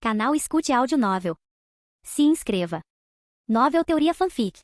Canal Escute Áudio Novel. Se inscreva. Novel Teoria Fanfic.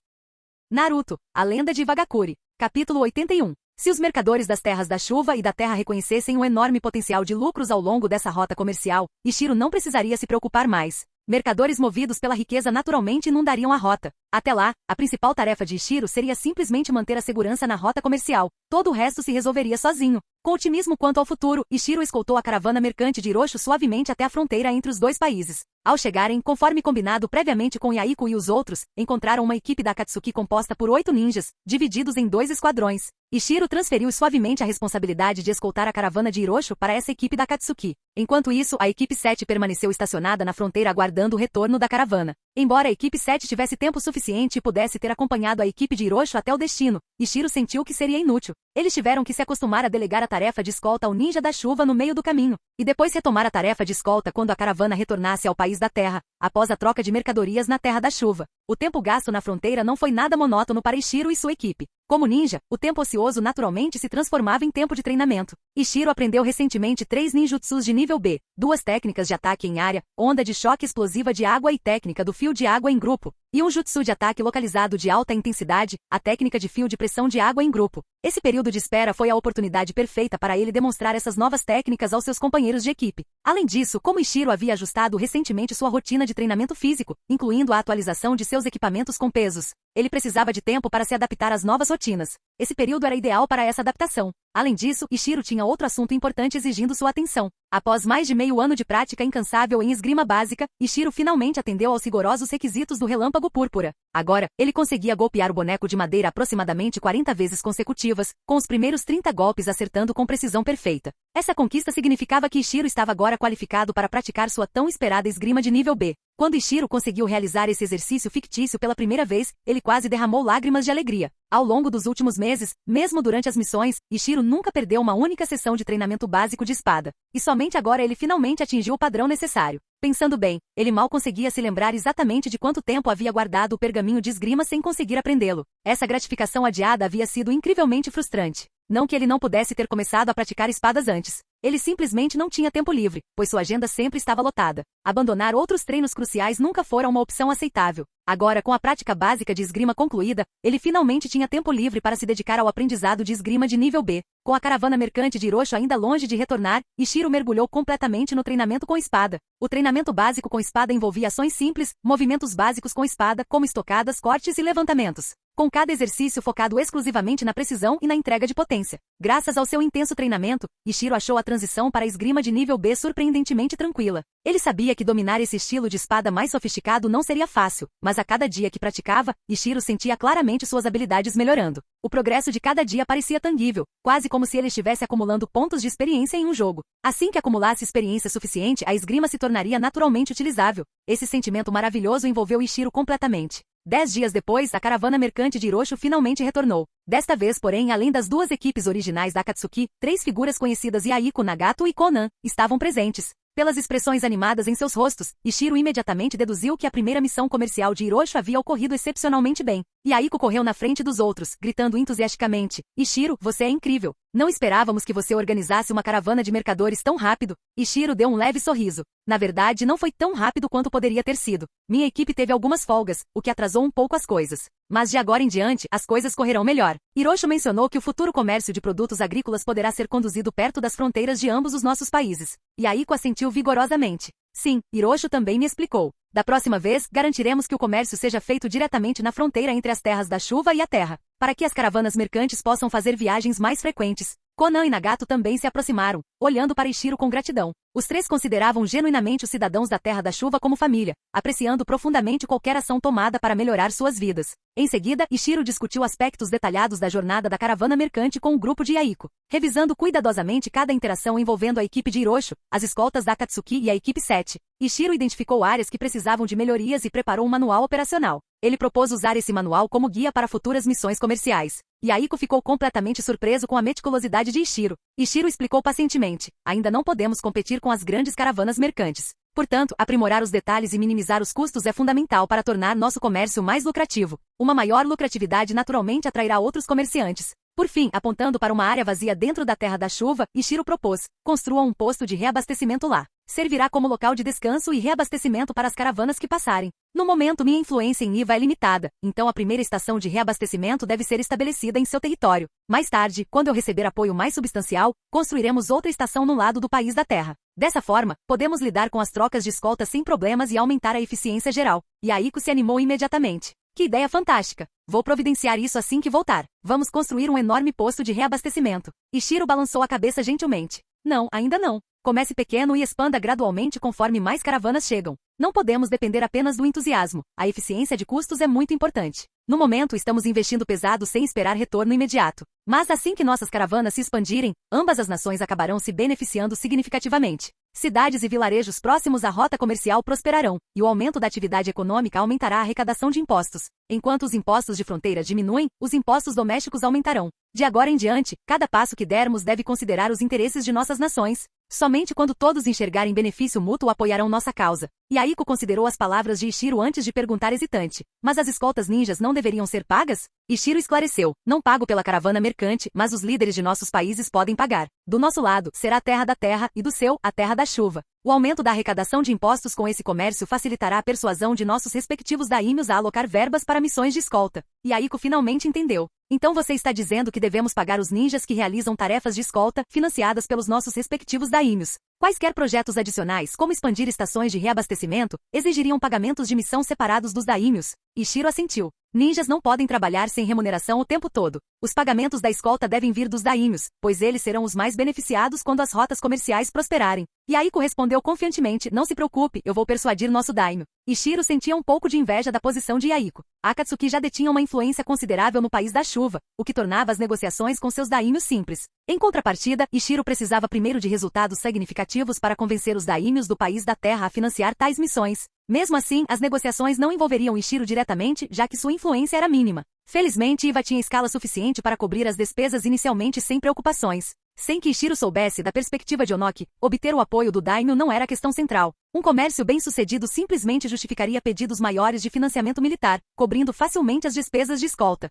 Naruto, a lenda de Wagakure. Capítulo 81. Se os mercadores das Terras da Chuva e da Terra reconhecessem um enorme potencial de lucros ao longo dessa rota comercial, Ichiro não precisaria se preocupar mais. Mercadores movidos pela riqueza naturalmente inundariam a rota. Até lá, a principal tarefa de Ichiro seria simplesmente manter a segurança na rota comercial. Todo o resto se resolveria sozinho. Com otimismo quanto ao futuro, Ichiro escoltou a caravana mercante de Hiroshi suavemente até a fronteira entre os dois países. Ao chegarem, conforme combinado previamente com Yaiko e os outros, encontraram uma equipe da Akatsuki composta por 8 ninjas, divididos em 2 esquadrões. Ichiro transferiu suavemente a responsabilidade de escoltar a caravana de Hiroshi para essa equipe da Akatsuki. Enquanto isso, a equipe 7 permaneceu estacionada na fronteira aguardando o retorno da caravana. Embora a equipe 7 tivesse tempo suficiente e pudesse ter acompanhado a equipe de Hiroshi até o destino, Ichiro sentiu que seria inútil. Eles tiveram que se acostumar a delegar a tarefa de escolta ao ninja da chuva no meio do caminho, e depois retomar a tarefa de escolta quando a caravana retornasse ao país da terra, após a troca de mercadorias na terra da chuva. O tempo gasto na fronteira não foi nada monótono para Ichiro e sua equipe. Como ninja, o tempo ocioso naturalmente se transformava em tempo de treinamento. Ichiro aprendeu recentemente 3 ninjutsus de nível B, 2 técnicas de ataque em área, onda de choque explosiva de água e técnica do fio de água em grupo, e um jutsu de ataque localizado de alta intensidade, a técnica de fio de pressão de água em grupo. Esse período de espera foi a oportunidade perfeita para ele demonstrar essas novas técnicas aos seus companheiros de equipe. Além disso, como Ichiro havia ajustado recentemente sua rotina de treinamento físico, incluindo a atualização de seus equipamentos com pesos, ele precisava de tempo para se adaptar às novas rotinas. Esse período era ideal para essa adaptação. Além disso, Ichiro tinha outro assunto importante exigindo sua atenção. Após mais de meio ano de prática incansável em esgrima básica, Ichiro finalmente atendeu aos rigorosos requisitos do Relâmpago Púrpura. Agora, ele conseguia golpear o boneco de madeira aproximadamente 40 vezes consecutivas, com os primeiros 30 golpes acertando com precisão perfeita. Essa conquista significava que Ichiro estava agora qualificado para praticar sua tão esperada esgrima de nível B. Quando Ichiro conseguiu realizar esse exercício fictício pela primeira vez, ele quase derramou lágrimas de alegria. Ao longo dos últimos meses, mesmo durante as missões, Ichiro nunca perdeu uma única sessão de treinamento básico de espada. E somente agora ele finalmente atingiu o padrão necessário. Pensando bem, ele mal conseguia se lembrar exatamente de quanto tempo havia guardado o pergaminho de esgrima sem conseguir aprendê-lo. Essa gratificação adiada havia sido incrivelmente frustrante. Não que ele não pudesse ter começado a praticar espadas antes. Ele simplesmente não tinha tempo livre, pois sua agenda sempre estava lotada. Abandonar outros treinos cruciais nunca fora uma opção aceitável. Agora, com a prática básica de esgrima concluída, ele finalmente tinha tempo livre para se dedicar ao aprendizado de esgrima de nível B. Com a caravana mercante de Hiroshi ainda longe de retornar, Ichiro mergulhou completamente no treinamento com espada. O treinamento básico com espada envolvia ações simples, movimentos básicos com espada, como estocadas, cortes e levantamentos, com cada exercício focado exclusivamente na precisão e na entrega de potência. Graças ao seu intenso treinamento, Ichiro achou a transição para a esgrima de nível B surpreendentemente tranquila. Ele sabia que dominar esse estilo de espada mais sofisticado não seria fácil, mas a cada dia que praticava, Ichiro sentia claramente suas habilidades melhorando. O progresso de cada dia parecia tangível, quase como se ele estivesse acumulando pontos de experiência em um jogo. Assim que acumulasse experiência suficiente, a esgrima se tornaria naturalmente utilizável. Esse sentimento maravilhoso envolveu Ichiro completamente. 10 dias depois, a caravana mercante de Hiroshi finalmente retornou. Desta vez, porém, além das 2 equipes originais da Akatsuki, 3 figuras conhecidas Yaiko, Nagato e Konan estavam presentes. Pelas expressões animadas em seus rostos, Ichiro imediatamente deduziu que a primeira missão comercial de Hiroshi havia ocorrido excepcionalmente bem. Yaiko correu na frente dos outros, gritando entusiasticamente: "Ichiro, você é incrível! Não esperávamos que você organizasse uma caravana de mercadores tão rápido." Ichiro deu um leve sorriso. Na verdade, não foi tão rápido quanto poderia ter sido. Minha equipe teve algumas folgas, o que atrasou um pouco as coisas. Mas de agora em diante, as coisas correrão melhor. Hiroshi mencionou que o futuro comércio de produtos agrícolas poderá ser conduzido perto das fronteiras de ambos os nossos países. Yaiko assentiu vigorosamente. Sim, Hiroshi também me explicou. Da próxima vez, garantiremos que o comércio seja feito diretamente na fronteira entre as terras da chuva e a terra, para que as caravanas mercantes possam fazer viagens mais frequentes. Konan e Nagato também se aproximaram, olhando para Ichiro com gratidão. Os 3 consideravam genuinamente os cidadãos da Terra da Chuva como família, apreciando profundamente qualquer ação tomada para melhorar suas vidas. Em seguida, Ichiro discutiu aspectos detalhados da jornada da caravana mercante com o grupo de Yaiko, revisando cuidadosamente cada interação envolvendo a equipe de Hiroshi, as escoltas da Akatsuki e a equipe 7. Ichiro identificou áreas que precisavam de melhorias e preparou um manual operacional. Ele propôs usar esse manual como guia para futuras missões comerciais. Yaiko ficou completamente surpreso com a meticulosidade de Ichiro. Ichiro explicou pacientemente: ainda não podemos competir com as grandes caravanas mercantes. Portanto, aprimorar os detalhes e minimizar os custos é fundamental para tornar nosso comércio mais lucrativo. Uma maior lucratividade naturalmente atrairá outros comerciantes. Por fim, apontando para uma área vazia dentro da Terra da Chuva, Ichiro propôs: construa um posto de reabastecimento lá. Servirá como local de descanso e reabastecimento para as caravanas que passarem. No momento, minha influência em Iva é limitada, então a primeira estação de reabastecimento deve ser estabelecida em seu território. Mais tarde, quando eu receber apoio mais substancial, construiremos outra estação no lado do país da Terra. Dessa forma, podemos lidar com as trocas de escolta sem problemas e aumentar a eficiência geral. E Aiko se animou imediatamente. Que ideia fantástica! Vou providenciar isso assim que voltar. Vamos construir um enorme posto de reabastecimento. Ishiro balançou a cabeça gentilmente. Não, ainda não. Comece pequeno e expanda gradualmente conforme mais caravanas chegam. Não podemos depender apenas do entusiasmo. A eficiência de custos é muito importante. No momento, estamos investindo pesado sem esperar retorno imediato. Mas assim que nossas caravanas se expandirem, ambas as nações acabarão se beneficiando significativamente. Cidades e vilarejos próximos à rota comercial prosperarão, e o aumento da atividade econômica aumentará a arrecadação de impostos. Enquanto os impostos de fronteira diminuem, os impostos domésticos aumentarão. De agora em diante, cada passo que dermos deve considerar os interesses de nossas nações. Somente quando todos enxergarem benefício mútuo apoiarão nossa causa. E Aiko considerou as palavras de Ishiro antes de perguntar hesitante. Mas as escoltas ninjas não deveriam ser pagas? Ishiro esclareceu. Não pago pela caravana mercante, mas os líderes de nossos países podem pagar. Do nosso lado, será a terra da terra, e do seu, a terra da chuva. O aumento da arrecadação de impostos com esse comércio facilitará a persuasão de nossos respectivos daímios a alocar verbas para missões de escolta. E Aiko finalmente entendeu. Então você está dizendo que devemos pagar os ninjas que realizam tarefas de escolta, financiadas pelos nossos respectivos daímios. Quaisquer projetos adicionais, como expandir estações de reabastecimento, exigiriam pagamentos de missão separados dos daímios. Ishiro assentiu. Ninjas não podem trabalhar sem remuneração o tempo todo. Os pagamentos da escolta devem vir dos daímios, pois eles serão os mais beneficiados quando as rotas comerciais prosperarem. E Aiko respondeu confiantemente, não se preocupe, eu vou persuadir nosso daimyo. Ishiro sentia um pouco de inveja da posição de Aiko. Akatsuki já detinha uma influência considerável no país da chuva, o que tornava as negociações com seus daímios simples. Em contrapartida, Ishiro precisava primeiro de resultados significativos para convencer os daímios do país da terra a financiar tais missões. Mesmo assim, as negociações não envolveriam Ishiro diretamente, já que sua influência era mínima. Felizmente, Iva tinha escala suficiente para cobrir as despesas inicialmente sem preocupações. Sem que Ishiro soubesse da perspectiva de Onoki, obter o apoio do daimyo não era a questão central. Um comércio bem-sucedido simplesmente justificaria pedidos maiores de financiamento militar, cobrindo facilmente as despesas de escolta.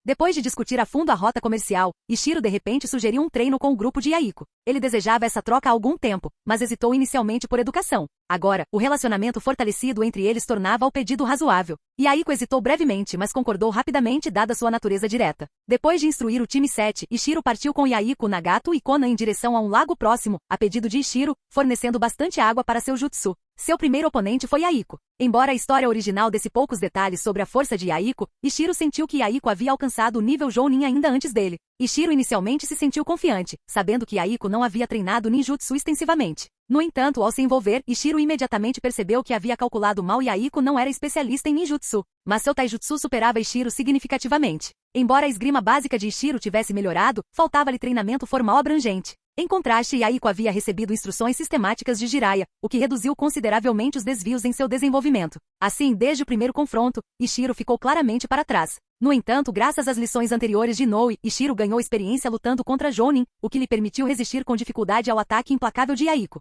Depois de discutir a fundo a rota comercial, Ishiro de repente sugeriu um treino com o grupo de Aiko. Ele desejava essa troca há algum tempo, mas hesitou inicialmente por educação. Agora, o relacionamento fortalecido entre eles tornava o pedido razoável. E Aiko hesitou brevemente, mas concordou rapidamente dada sua natureza direta. Depois de instruir o time 7, Ishiro partiu com Yaiko, Nagato e Konan em direção a um lago próximo, a pedido de Ishiro, fornecendo bastante água para seu jutsu. Seu primeiro oponente foi Aiko. Embora a história original desse poucos detalhes sobre a força de Aiko, Ishiro sentiu que Aiko havia alcançado o nível Jounin ainda antes dele. Ishiro inicialmente se sentiu confiante, sabendo que Aiko não havia treinado ninjutsu extensivamente. No entanto, ao se envolver, Ishiro imediatamente percebeu que havia calculado mal e Aiko não era especialista em ninjutsu. Mas seu taijutsu superava Ishiro significativamente. Embora a esgrima básica de Ishiro tivesse melhorado, faltava-lhe treinamento formal abrangente. Em contraste, Aiko havia recebido instruções sistemáticas de Jiraiya, o que reduziu consideravelmente os desvios em seu desenvolvimento. Assim, desde o primeiro confronto, Ishiro ficou claramente para trás. No entanto, graças às lições anteriores de Inoue, Ishiro ganhou experiência lutando contra Jounin, o que lhe permitiu resistir com dificuldade ao ataque implacável de Aiko.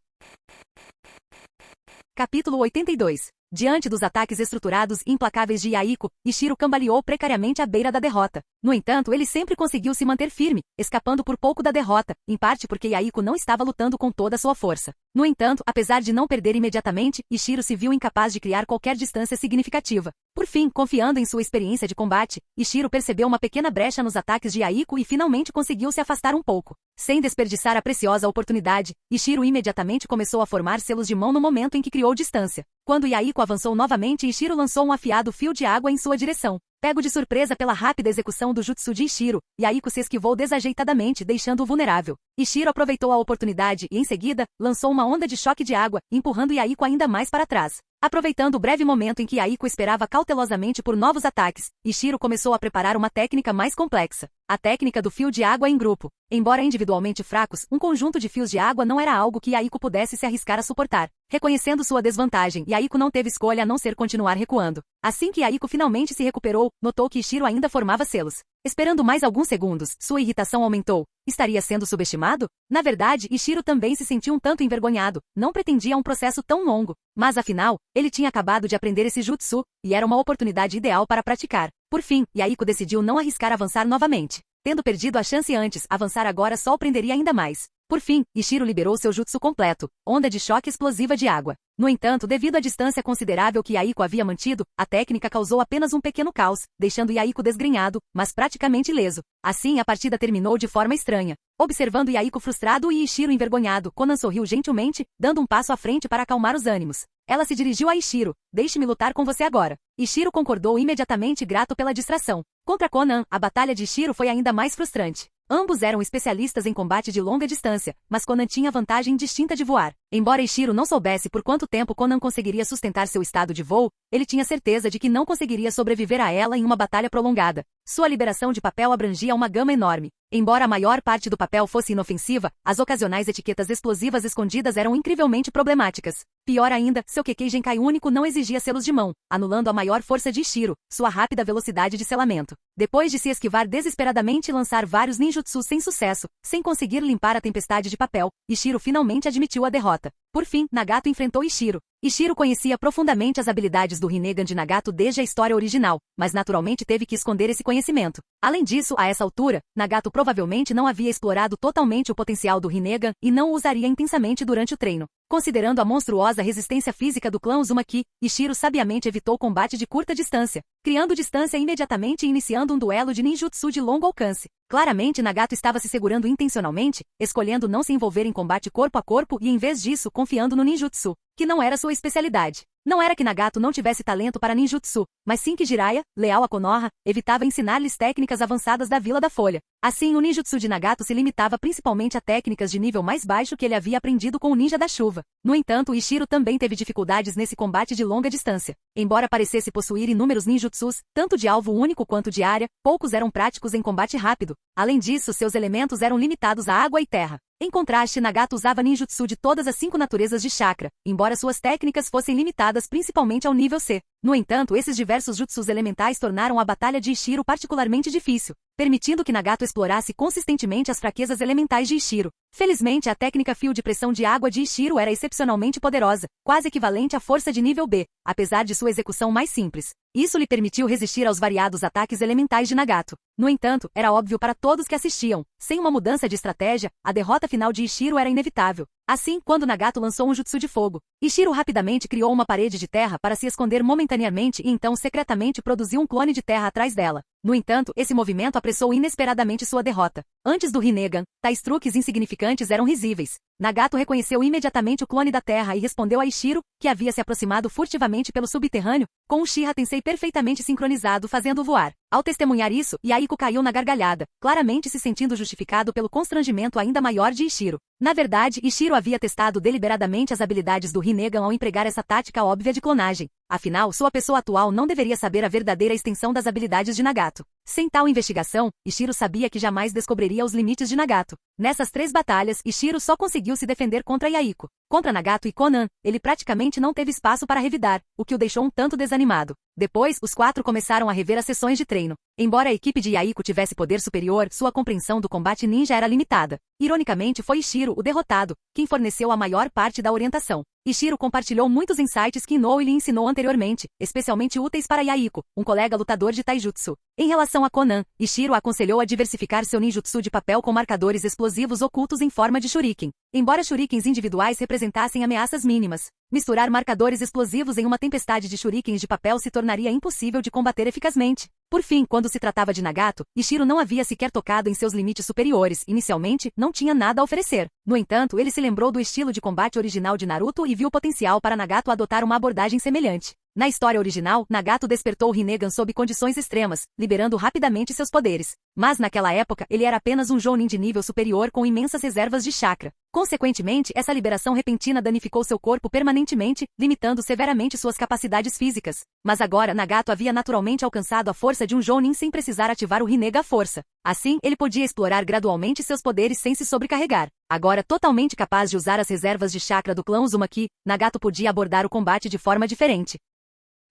Capítulo 82. Diante dos ataques estruturados e implacáveis de Aiko, Ishiro cambaleou precariamente à beira da derrota. No entanto, ele sempre conseguiu se manter firme, escapando por pouco da derrota, em parte porque Aiko não estava lutando com toda a sua força. No entanto, apesar de não perder imediatamente, Ishiro se viu incapaz de criar qualquer distância significativa. Por fim, confiando em sua experiência de combate, Ishiro percebeu uma pequena brecha nos ataques de Aiko e finalmente conseguiu se afastar um pouco. Sem desperdiçar a preciosa oportunidade, Ishiro imediatamente começou a formar selos de mão no momento em que criou distância. Quando Aiko avançou novamente, Ishiro lançou um afiado fio de água em sua direção. Pego de surpresa pela rápida execução do jutsu de Ishiro, Aiko se esquivou desajeitadamente, deixando-o vulnerável. Ishiro aproveitou a oportunidade e, em seguida, lançou uma onda de choque de água, empurrando Aiko ainda mais para trás. Aproveitando o breve momento em que Aiko esperava cautelosamente por novos ataques, Ishiro começou a preparar uma técnica mais complexa. A técnica do fio de água em grupo. Embora individualmente fracos, um conjunto de fios de água não era algo que Aiko pudesse se arriscar a suportar. Reconhecendo sua desvantagem, Aiko não teve escolha a não ser continuar recuando. Assim que Aiko finalmente se recuperou, notou que Ishiro ainda formava selos. Esperando mais alguns segundos, sua irritação aumentou. Estaria sendo subestimado? Na verdade, Ishiro também se sentiu um tanto envergonhado. Não pretendia um processo tão longo. Mas afinal, ele tinha acabado de aprender esse jutsu, e era uma oportunidade ideal para praticar. Por fim, Aiko decidiu não arriscar avançar novamente. Tendo perdido a chance antes, avançar agora só o prenderia ainda mais. Por fim, Ishiro liberou seu jutsu completo, onda de choque explosiva de água. No entanto, devido à distância considerável que Yaiko havia mantido, a técnica causou apenas um pequeno caos, deixando Yaiko desgrenhado, mas praticamente ileso. Assim, a partida terminou de forma estranha. Observando Yaiko frustrado e Ishiro envergonhado, Conan sorriu gentilmente, dando um passo à frente para acalmar os ânimos. Ela se dirigiu a Ishiro. Deixe-me lutar com você agora. Ishiro concordou imediatamente, grato pela distração. Contra Conan, a batalha de Ishiro foi ainda mais frustrante. Ambos eram especialistas em combate de longa distância, mas Conan tinha vantagem distinta de voar. Embora Ishiro não soubesse por quanto tempo Conan conseguiria sustentar seu estado de voo, ele tinha certeza de que não conseguiria sobreviver a ela em uma batalha prolongada. Sua liberação de papel abrangia uma gama enorme. Embora a maior parte do papel fosse inofensiva, as ocasionais etiquetas explosivas escondidas eram incrivelmente problemáticas. Pior ainda, seu Kekkei Genkai único não exigia selos de mão, anulando a maior força de Ishiro, sua rápida velocidade de selamento. Depois de se esquivar desesperadamente e lançar vários ninjutsus sem sucesso, sem conseguir limpar a tempestade de papel, Ishiro finalmente admitiu a derrota. Por fim, Nagato enfrentou Ishiro. Ishiro conhecia profundamente as habilidades do Rinnegan de Nagato desde a história original, mas naturalmente teve que esconder esse conhecimento. Além disso, a essa altura, Nagato provavelmente não havia explorado totalmente o potencial do Rinnegan e não o usaria intensamente durante o treino. Considerando a monstruosa resistência física do clã Uzumaki, Ishiro sabiamente evitou combate de curta distância, criando distância imediatamente e iniciando um duelo de ninjutsu de longo alcance. Claramente Nagato estava se segurando intencionalmente, escolhendo não se envolver em combate corpo a corpo e em vez disso confiando no ninjutsu, que não era sua especialidade. Não era que Nagato não tivesse talento para ninjutsu, mas sim que Jiraiya, leal a Konoha, evitava ensinar-lhes técnicas avançadas da Vila da Folha. Assim, o ninjutsu de Nagato se limitava principalmente a técnicas de nível mais baixo que ele havia aprendido com o Ninja da Chuva. No entanto, Ishiro também teve dificuldades nesse combate de longa distância. Embora parecesse possuir inúmeros ninjutsus, tanto de alvo único quanto de área, poucos eram práticos em combate rápido. Além disso, seus elementos eram limitados a água e terra. Em contraste, Nagato usava ninjutsu de todas as 5 naturezas de chakra, embora suas técnicas fossem limitadas principalmente ao nível C. No entanto, esses diversos jutsus elementais tornaram a batalha de Ishiro particularmente difícil, permitindo que Nagato explorasse consistentemente as fraquezas elementais de Ishiro. Felizmente, a técnica fio de pressão de água de Ishiro era excepcionalmente poderosa, quase equivalente à força de nível B, apesar de sua execução mais simples. Isso lhe permitiu resistir aos variados ataques elementais de Nagato. No entanto, era óbvio para todos que assistiam, sem uma mudança de estratégia, a derrota final de Ishiro era inevitável. Assim, quando Nagato lançou um jutsu de fogo, Ishiro rapidamente criou uma parede de terra para se esconder momentaneamente e então secretamente produziu um clone de terra atrás dela. No entanto, esse movimento apressou inesperadamente sua derrota. Antes do Rinnegan, tais truques insignificantes eram risíveis. Nagato reconheceu imediatamente o clone da terra e respondeu a Ishiro, que havia se aproximado furtivamente pelo subterrâneo, com o Uchiha Tensei perfeitamente sincronizado fazendo voar. Ao testemunhar isso, Yaiko caiu na gargalhada, claramente se sentindo justificado pelo constrangimento ainda maior de Ishiro. Na verdade, Ishiro havia testado deliberadamente as habilidades do Rinnegan ao empregar essa tática óbvia de clonagem. Afinal, sua pessoa atual não deveria saber a verdadeira extensão das habilidades de Nagato. Sem tal investigação, Ishiro sabia que jamais descobriria os limites de Nagato. Nessas 3 batalhas, Ishiro só conseguiu se defender contra Yaiko. Contra Nagato e Conan, ele praticamente não teve espaço para revidar, o que o deixou um tanto desanimado. Depois, os 4 começaram a rever as sessões de treino. Embora a equipe de Yaiko tivesse poder superior, sua compreensão do combate ninja era limitada. Ironicamente, foi Ishiro, o derrotado, quem forneceu a maior parte da orientação. Ishiro compartilhou muitos insights que Inoue lhe ensinou anteriormente, especialmente úteis para Yaiko, um colega lutador de taijutsu. Em relação a Conan, Ishiro aconselhou a diversificar seu ninjutsu de papel com marcadores explosivos ocultos em forma de shuriken. Embora shurikens individuais representassem ameaças mínimas, misturar marcadores explosivos em uma tempestade de shurikens de papel se tornaria impossível de combater eficazmente. Por fim, quando se tratava de Nagato, Ishiro não havia sequer tocado em seus limites superiores, inicialmente, não tinha nada a oferecer. No entanto, ele se lembrou do estilo de combate original de Naruto e viu potencial para Nagato adotar uma abordagem semelhante. Na história original, Nagato despertou o Rinnegan sob condições extremas, liberando rapidamente seus poderes. Mas naquela época, ele era apenas um Jounin de nível superior com imensas reservas de chakra. Consequentemente, essa liberação repentina danificou seu corpo permanentemente, limitando severamente suas capacidades físicas. Mas agora, Nagato havia naturalmente alcançado a força de um Jounin sem precisar ativar o Rinnegan à força. Assim, ele podia explorar gradualmente seus poderes sem se sobrecarregar. Agora totalmente capaz de usar as reservas de chakra do clã Uzumaki, Nagato podia abordar o combate de forma diferente.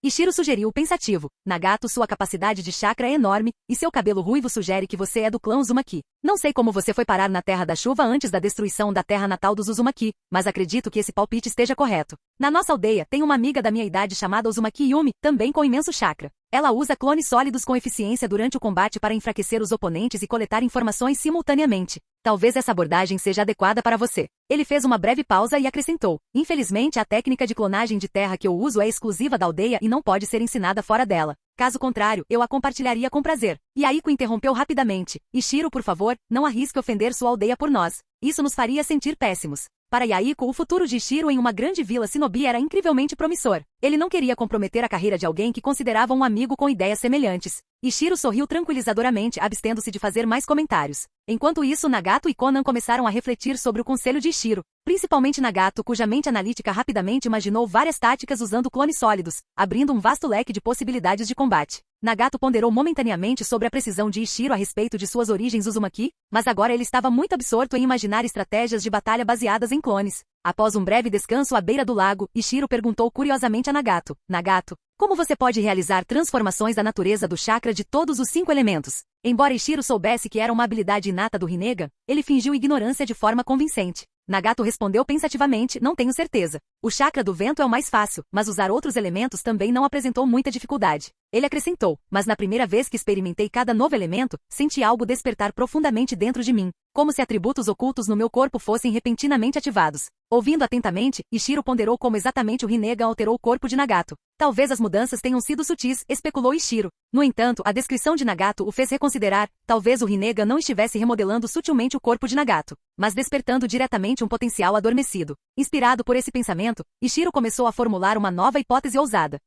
Ishiro sugeriu pensativo. Nagato, sua capacidade de chakra é enorme, e seu cabelo ruivo sugere que você é do clã Uzumaki. Não sei como você foi parar na Terra da Chuva antes da destruição da terra natal dos Uzumaki, mas acredito que esse palpite esteja correto. Na nossa aldeia, tem uma amiga da minha idade chamada Uzumaki Yumi, também com imenso chakra. Ela usa clones sólidos com eficiência durante o combate para enfraquecer os oponentes e coletar informações simultaneamente. Talvez essa abordagem seja adequada para você. Ele fez uma breve pausa e acrescentou: infelizmente a técnica de clonagem de terra que eu uso é exclusiva da aldeia e não pode ser ensinada fora dela. Caso contrário, eu a compartilharia com prazer. Yaiko interrompeu rapidamente. Ishiro, por favor, não arrisque ofender sua aldeia por nós. Isso nos faria sentir péssimos. Para Yaiko, o futuro de Ishiro em uma grande vila shinobi era incrivelmente promissor. Ele não queria comprometer a carreira de alguém que considerava um amigo com ideias semelhantes. Ishiro sorriu tranquilizadoramente, abstendo-se de fazer mais comentários. Enquanto isso, Nagato e Conan começaram a refletir sobre o conselho de Ishiro. Principalmente Nagato, cuja mente analítica rapidamente imaginou várias táticas usando clones sólidos, abrindo um vasto leque de possibilidades de combate. Nagato ponderou momentaneamente sobre a precisão de Ishiro a respeito de suas origens Uzumaki, mas agora ele estava muito absorto em imaginar estratégias de batalha baseadas em clones. Após um breve descanso à beira do lago, Ishiro perguntou curiosamente a Nagato: Nagato, como você pode realizar transformações da natureza do chakra de todos os 5 elementos? Embora Ishiro soubesse que era uma habilidade inata do Rinnegan, ele fingiu ignorância de forma convincente. Nagato respondeu pensativamente: não tenho certeza. O chakra do vento é o mais fácil, mas usar outros elementos também não apresentou muita dificuldade. Ele acrescentou: mas na primeira vez que experimentei cada novo elemento, senti algo despertar profundamente dentro de mim, como se atributos ocultos no meu corpo fossem repentinamente ativados. Ouvindo atentamente, Ishiro ponderou como exatamente o Rinnegan alterou o corpo de Nagato. Talvez as mudanças tenham sido sutis, especulou Ishiro. No entanto, a descrição de Nagato o fez reconsiderar. Talvez o Rinnegan não estivesse remodelando sutilmente o corpo de Nagato, mas despertando diretamente um potencial adormecido. Inspirado por esse pensamento, Ishiro começou a formular uma nova hipótese ousada.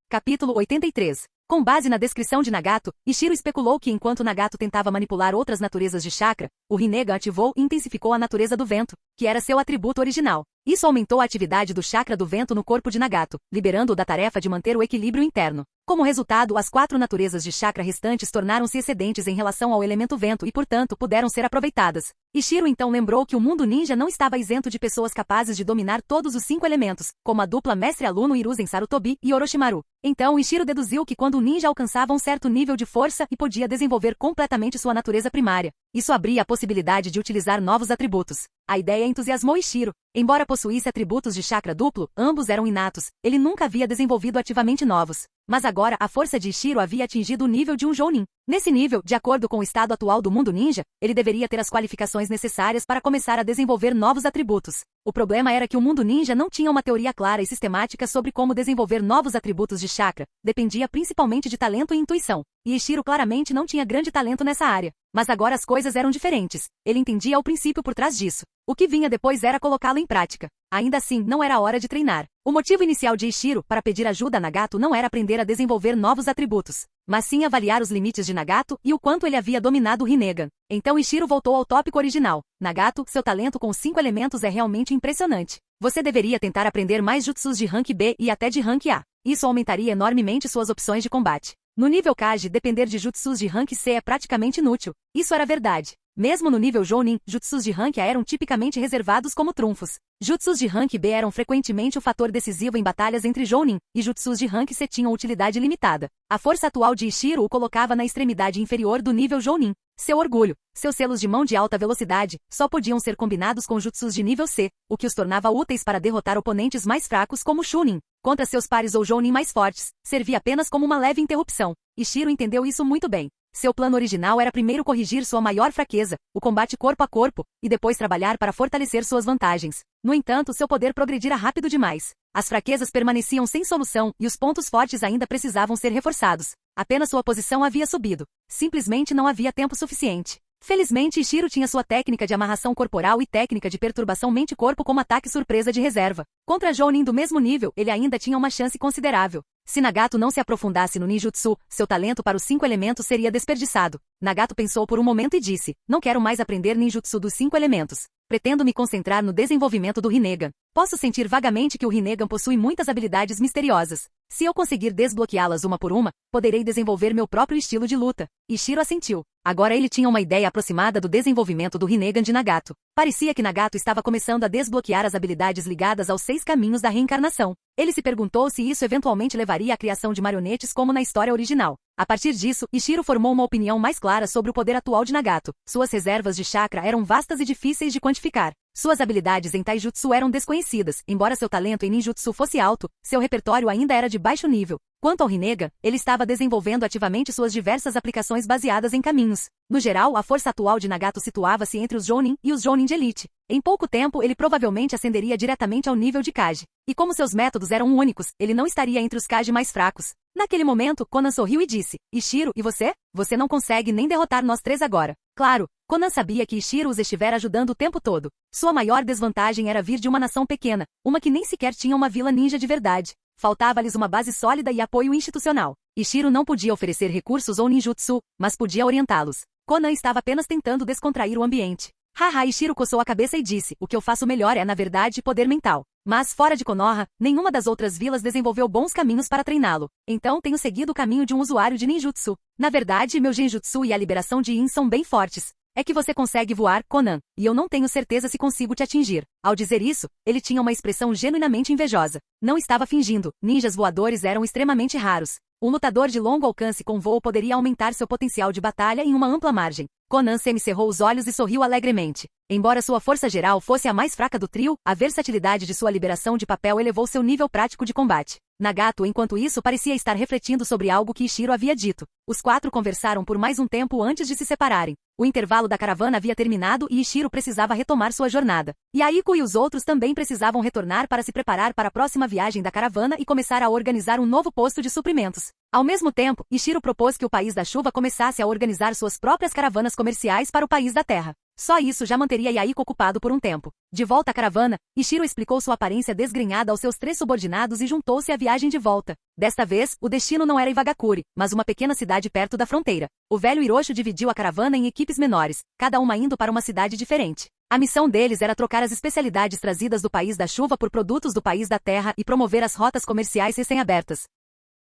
Capítulo 83. Com base na descrição de Nagato, Ishiro especulou que enquanto Nagato tentava manipular outras naturezas de chakra, o Rinnegan ativou e intensificou a natureza do vento, que era seu atributo original. Isso aumentou a atividade do chakra do vento no corpo de Nagato, liberando-o da tarefa de manter o equilíbrio interno. Como resultado, as 4 naturezas de chakra restantes tornaram-se excedentes em relação ao elemento vento e, portanto, puderam ser aproveitadas. Ishiro então lembrou que o mundo ninja não estava isento de pessoas capazes de dominar todos os 5 elementos, como a dupla mestre-aluno Hiruzen Sarutobi e Orochimaru. Então, Ishiro deduziu que quando o ninja alcançava um certo nível de força e podia desenvolver completamente sua natureza primária, isso abria a possibilidade de utilizar novos atributos. A ideia entusiasmou Ishiro. Embora possuísse atributos de chakra duplo, ambos eram inatos, ele nunca havia desenvolvido ativamente novos. Mas agora a força de Ishiro havia atingido o nível de um Jounin. Nesse nível, de acordo com o estado atual do mundo ninja, ele deveria ter as qualificações necessárias para começar a desenvolver novos atributos. O problema era que o mundo ninja não tinha uma teoria clara e sistemática sobre como desenvolver novos atributos de chakra, dependia principalmente de talento e intuição. E Ishiro claramente não tinha grande talento nessa área. Mas agora as coisas eram diferentes. Ele entendia o princípio por trás disso. O que vinha depois era colocá-lo em prática. Ainda assim, não era hora de treinar. O motivo inicial de Ishiro para pedir ajuda a Nagato não era aprender a desenvolver novos atributos, mas sim avaliar os limites de Nagato e o quanto ele havia dominado o Rinnegan. Então Ishiro voltou ao tópico original. Nagato, seu talento com os 5 elementos é realmente impressionante. Você deveria tentar aprender mais jutsus de rank B e até de rank A. Isso aumentaria enormemente suas opções de combate. No nível Kage, depender de jutsus de rank C é praticamente inútil. Isso era verdade. Mesmo no nível Jounin, jutsus de rank A eram tipicamente reservados como trunfos. Jutsus de rank B eram frequentemente o fator decisivo em batalhas entre Jounin, e jutsus de rank C tinham utilidade limitada. A força atual de Ishiro o colocava na extremidade inferior do nível Jounin. Seu orgulho, seus selos de mão de alta velocidade, só podiam ser combinados com jutsus de nível C, o que os tornava úteis para derrotar oponentes mais fracos como Chunin. Contra seus pares ou Jounin mais fortes, servia apenas como uma leve interrupção. Ishiro entendeu isso muito bem. Seu plano original era primeiro corrigir sua maior fraqueza, o combate corpo a corpo, e depois trabalhar para fortalecer suas vantagens. No entanto, seu poder progredira rápido demais. As fraquezas permaneciam sem solução e os pontos fortes ainda precisavam ser reforçados. Apenas sua posição havia subido. Simplesmente não havia tempo suficiente. Felizmente, Ishiro tinha sua técnica de amarração corporal e técnica de perturbação mente-corpo como ataque surpresa de reserva. Contra Jounin do mesmo nível, ele ainda tinha uma chance considerável. Se Nagato não se aprofundasse no ninjutsu, seu talento para os 5 elementos seria desperdiçado. Nagato pensou por um momento e disse: não quero mais aprender ninjutsu dos 5 elementos. Pretendo me concentrar no desenvolvimento do Rinnegan. Posso sentir vagamente que o Rinnegan possui muitas habilidades misteriosas. Se eu conseguir desbloqueá-las uma por uma, poderei desenvolver meu próprio estilo de luta. Ishiro assentiu. Agora ele tinha uma ideia aproximada do desenvolvimento do Rinnegan de Nagato. Parecia que Nagato estava começando a desbloquear as habilidades ligadas aos 6 caminhos da reencarnação. Ele se perguntou se isso eventualmente levaria à criação de marionetes como na história original. A partir disso, Ishiro formou uma opinião mais clara sobre o poder atual de Nagato. Suas reservas de chakra eram vastas e difíceis de quantificar. Suas habilidades em taijutsu eram desconhecidas, embora seu talento em ninjutsu fosse alto, seu repertório ainda era de baixo nível. Quanto ao Rinnegan, ele estava desenvolvendo ativamente suas diversas aplicações baseadas em caminhos. No geral, a força atual de Nagato situava-se entre os Jounin e os Jounin de elite. Em pouco tempo, ele provavelmente ascenderia diretamente ao nível de Kage. E como seus métodos eram únicos, ele não estaria entre os Kage mais fracos. Naquele momento, Conan sorriu e disse, Ishiro, e você? Você não consegue nem derrotar nós três agora. Claro, Conan sabia que Ishiro os estivera ajudando o tempo todo. Sua maior desvantagem era vir de uma nação pequena, uma que nem sequer tinha uma vila ninja de verdade. Faltava-lhes uma base sólida e apoio institucional. Ishiro não podia oferecer recursos ou ninjutsu, mas podia orientá-los. Conan estava apenas tentando descontrair o ambiente. Haha, Ishiro coçou a cabeça e disse, o que eu faço melhor é, na verdade, poder mental. Mas, fora de Konoha, nenhuma das outras vilas desenvolveu bons caminhos para treiná-lo. Então tenho seguido o caminho de um usuário de ninjutsu. Na verdade, meu genjutsu e a liberação de Yin são bem fortes. É que você consegue voar, Conan, e eu não tenho certeza se consigo te atingir. Ao dizer isso, ele tinha uma expressão genuinamente invejosa. Não estava fingindo, ninjas voadores eram extremamente raros. Um lutador de longo alcance com voo poderia aumentar seu potencial de batalha em uma ampla margem. Conan semicerrou os olhos e sorriu alegremente. Embora sua força geral fosse a mais fraca do trio, a versatilidade de sua liberação de papel elevou seu nível prático de combate. Nagato, enquanto isso, parecia estar refletindo sobre algo que Ishiro havia dito. Os quatro conversaram por mais um tempo antes de se separarem. O intervalo da caravana havia terminado e Ishiro precisava retomar sua jornada. Yaiko e os outros também precisavam retornar para se preparar para a próxima viagem da caravana e começar a organizar um novo posto de suprimentos. Ao mesmo tempo, Ishiro propôs que o País da Chuva começasse a organizar suas próprias caravanas comerciais para o País da Terra. Só isso já manteria Yaiko ocupado por um tempo. De volta à caravana, Ishiro explicou sua aparência desgrenhada aos seus três subordinados e juntou-se à viagem de volta. Desta vez, o destino não era Iwagakure, mas uma pequena cidade perto da fronteira. O velho Hiroshi dividiu a caravana em equipes menores, cada uma indo para uma cidade diferente. A missão deles era trocar as especialidades trazidas do País da Chuva por produtos do País da Terra e promover as rotas comerciais recém-abertas.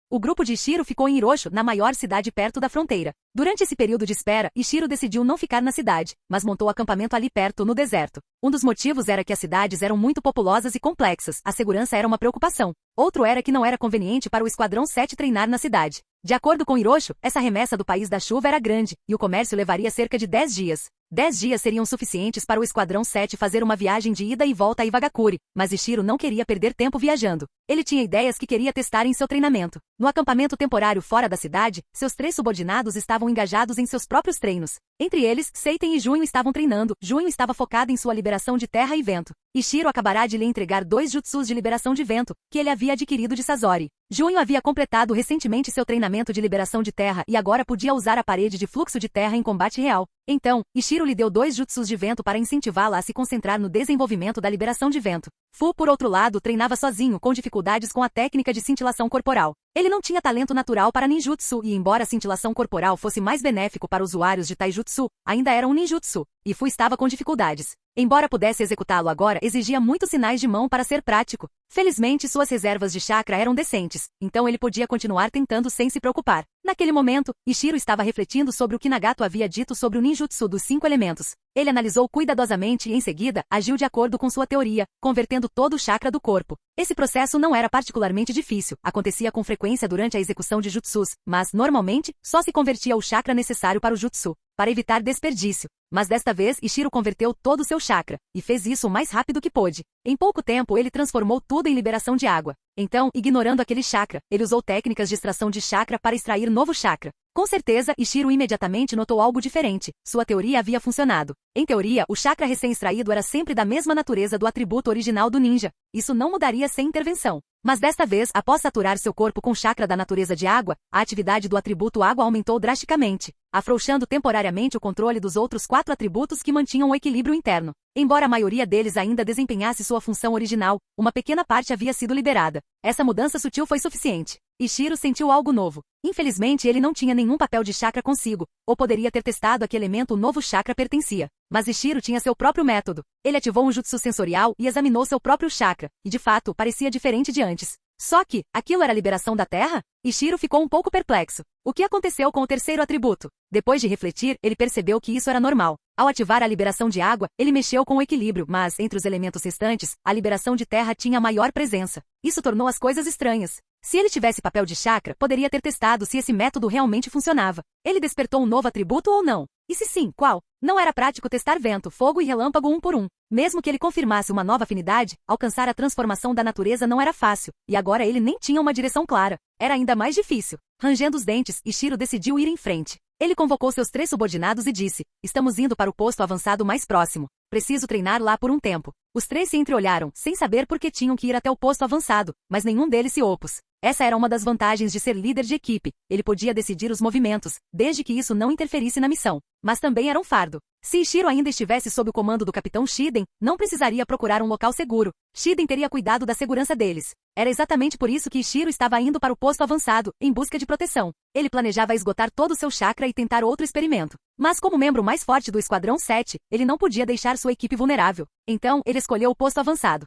O grupo de Ishiro ficou em Hirosho, na maior cidade perto da fronteira. Durante esse período de espera, Ishiro decidiu não ficar na cidade, mas montou acampamento ali perto, no deserto. Um dos motivos era que as cidades eram muito populosas e complexas, a segurança era uma preocupação. Outro era que não era conveniente para o Esquadrão 7 treinar na cidade. De acordo com Hirosho, essa remessa do País da Chuva era grande, e o comércio levaria cerca de 10 dias. 10 dias seriam suficientes para o Esquadrão 7 fazer uma viagem de ida e volta a Iwagakure, mas Ishiro não queria perder tempo viajando. Ele tinha ideias que queria testar em seu treinamento. No acampamento temporário fora da cidade, seus três subordinados estavam engajados em seus próprios treinos. Entre eles, Seiten e Junho estavam treinando. Junho estava focado em sua liberação de terra e vento. Ishiro acabará de lhe entregar 2 jutsus de liberação de vento, que ele havia adquirido de Sasori. Junho havia completado recentemente seu treinamento de liberação de terra e agora podia usar a parede de fluxo de terra em combate real. Então, Ishiro lhe deu 2 jutsus de vento para incentivá-la a se concentrar no desenvolvimento da liberação de vento. Fu, por outro lado, treinava sozinho, com dificuldades com a técnica de cintilação corporal. Ele não tinha talento natural para ninjutsu e, embora a cintilação corporal fosse mais benéfico para usuários de taijutsu, ainda era um ninjutsu, e Fu estava com dificuldades. Embora pudesse executá-lo agora, exigia muitos sinais de mão para ser prático. Felizmente, suas reservas de chakra eram decentes, então ele podia continuar tentando sem se preocupar. Naquele momento, Ishiro estava refletindo sobre o que Nagato havia dito sobre o ninjutsu dos 5 elementos. Ele analisou cuidadosamente e, em seguida, agiu de acordo com sua teoria, convertendo todo o chakra do corpo. Esse processo não era particularmente difícil, acontecia com frequência durante a execução de jutsus, mas, normalmente, só se convertia o chakra necessário para o jutsu, para evitar desperdício. Mas desta vez, Ishiro converteu todo o seu chakra, e fez isso o mais rápido que pôde. Em pouco tempo, ele transformou tudo em liberação de água. Então, ignorando aquele chakra, ele usou técnicas de extração de chakra para extrair novo chakra. Com certeza, Ishiro imediatamente notou algo diferente. Sua teoria havia funcionado. Em teoria, o chakra recém-extraído era sempre da mesma natureza do atributo original do ninja. Isso não mudaria sem intervenção. Mas desta vez, após saturar seu corpo com chakra da natureza de água, a atividade do atributo água aumentou drasticamente, afrouxando temporariamente o controle dos outros 4 atributos que mantinham o equilíbrio interno. Embora a maioria deles ainda desempenhasse sua função original, uma pequena parte havia sido liberada. Essa mudança sutil foi suficiente. Ishiro sentiu algo novo. Infelizmente, ele não tinha nenhum papel de chakra consigo, ou poderia ter testado a que elemento o novo chakra pertencia. Mas Ishiro tinha seu próprio método. Ele ativou um jutsu sensorial e examinou seu próprio chakra, e de fato, parecia diferente de antes. Só que, aquilo era a liberação da terra? Ishiro ficou um pouco perplexo. O que aconteceu com o terceiro atributo? Depois de refletir, ele percebeu que isso era normal. Ao ativar a liberação de água, ele mexeu com o equilíbrio, mas, entre os elementos restantes, a liberação de terra tinha maior presença. Isso tornou as coisas estranhas. Se ele tivesse papel de chakra, poderia ter testado se esse método realmente funcionava. Ele despertou um novo atributo ou não? E se sim, qual? Não era prático testar vento, fogo e relâmpago um por um. Mesmo que ele confirmasse uma nova afinidade, alcançar a transformação da natureza não era fácil, e agora ele nem tinha uma direção clara. Era ainda mais difícil. Rangendo os dentes, Ishiro decidiu ir em frente. Ele convocou seus 3 subordinados e disse: estamos indo para o posto avançado mais próximo. Preciso treinar lá por um tempo. Os 3 se entreolharam, sem saber por que tinham que ir até o posto avançado, mas nenhum deles se opôs. Essa era uma das vantagens de ser líder de equipe. Ele podia decidir os movimentos, desde que isso não interferisse na missão. Mas também era um fardo. Se Ishiro ainda estivesse sob o comando do capitão Shiden, não precisaria procurar um local seguro. Shiden teria cuidado da segurança deles. Era exatamente por isso que Ishiro estava indo para o posto avançado, em busca de proteção. Ele planejava esgotar todo o seu chakra e tentar outro experimento. Mas como membro mais forte do Esquadrão 7, ele não podia deixar sua equipe vulnerável. Então, ele escolheu o posto avançado.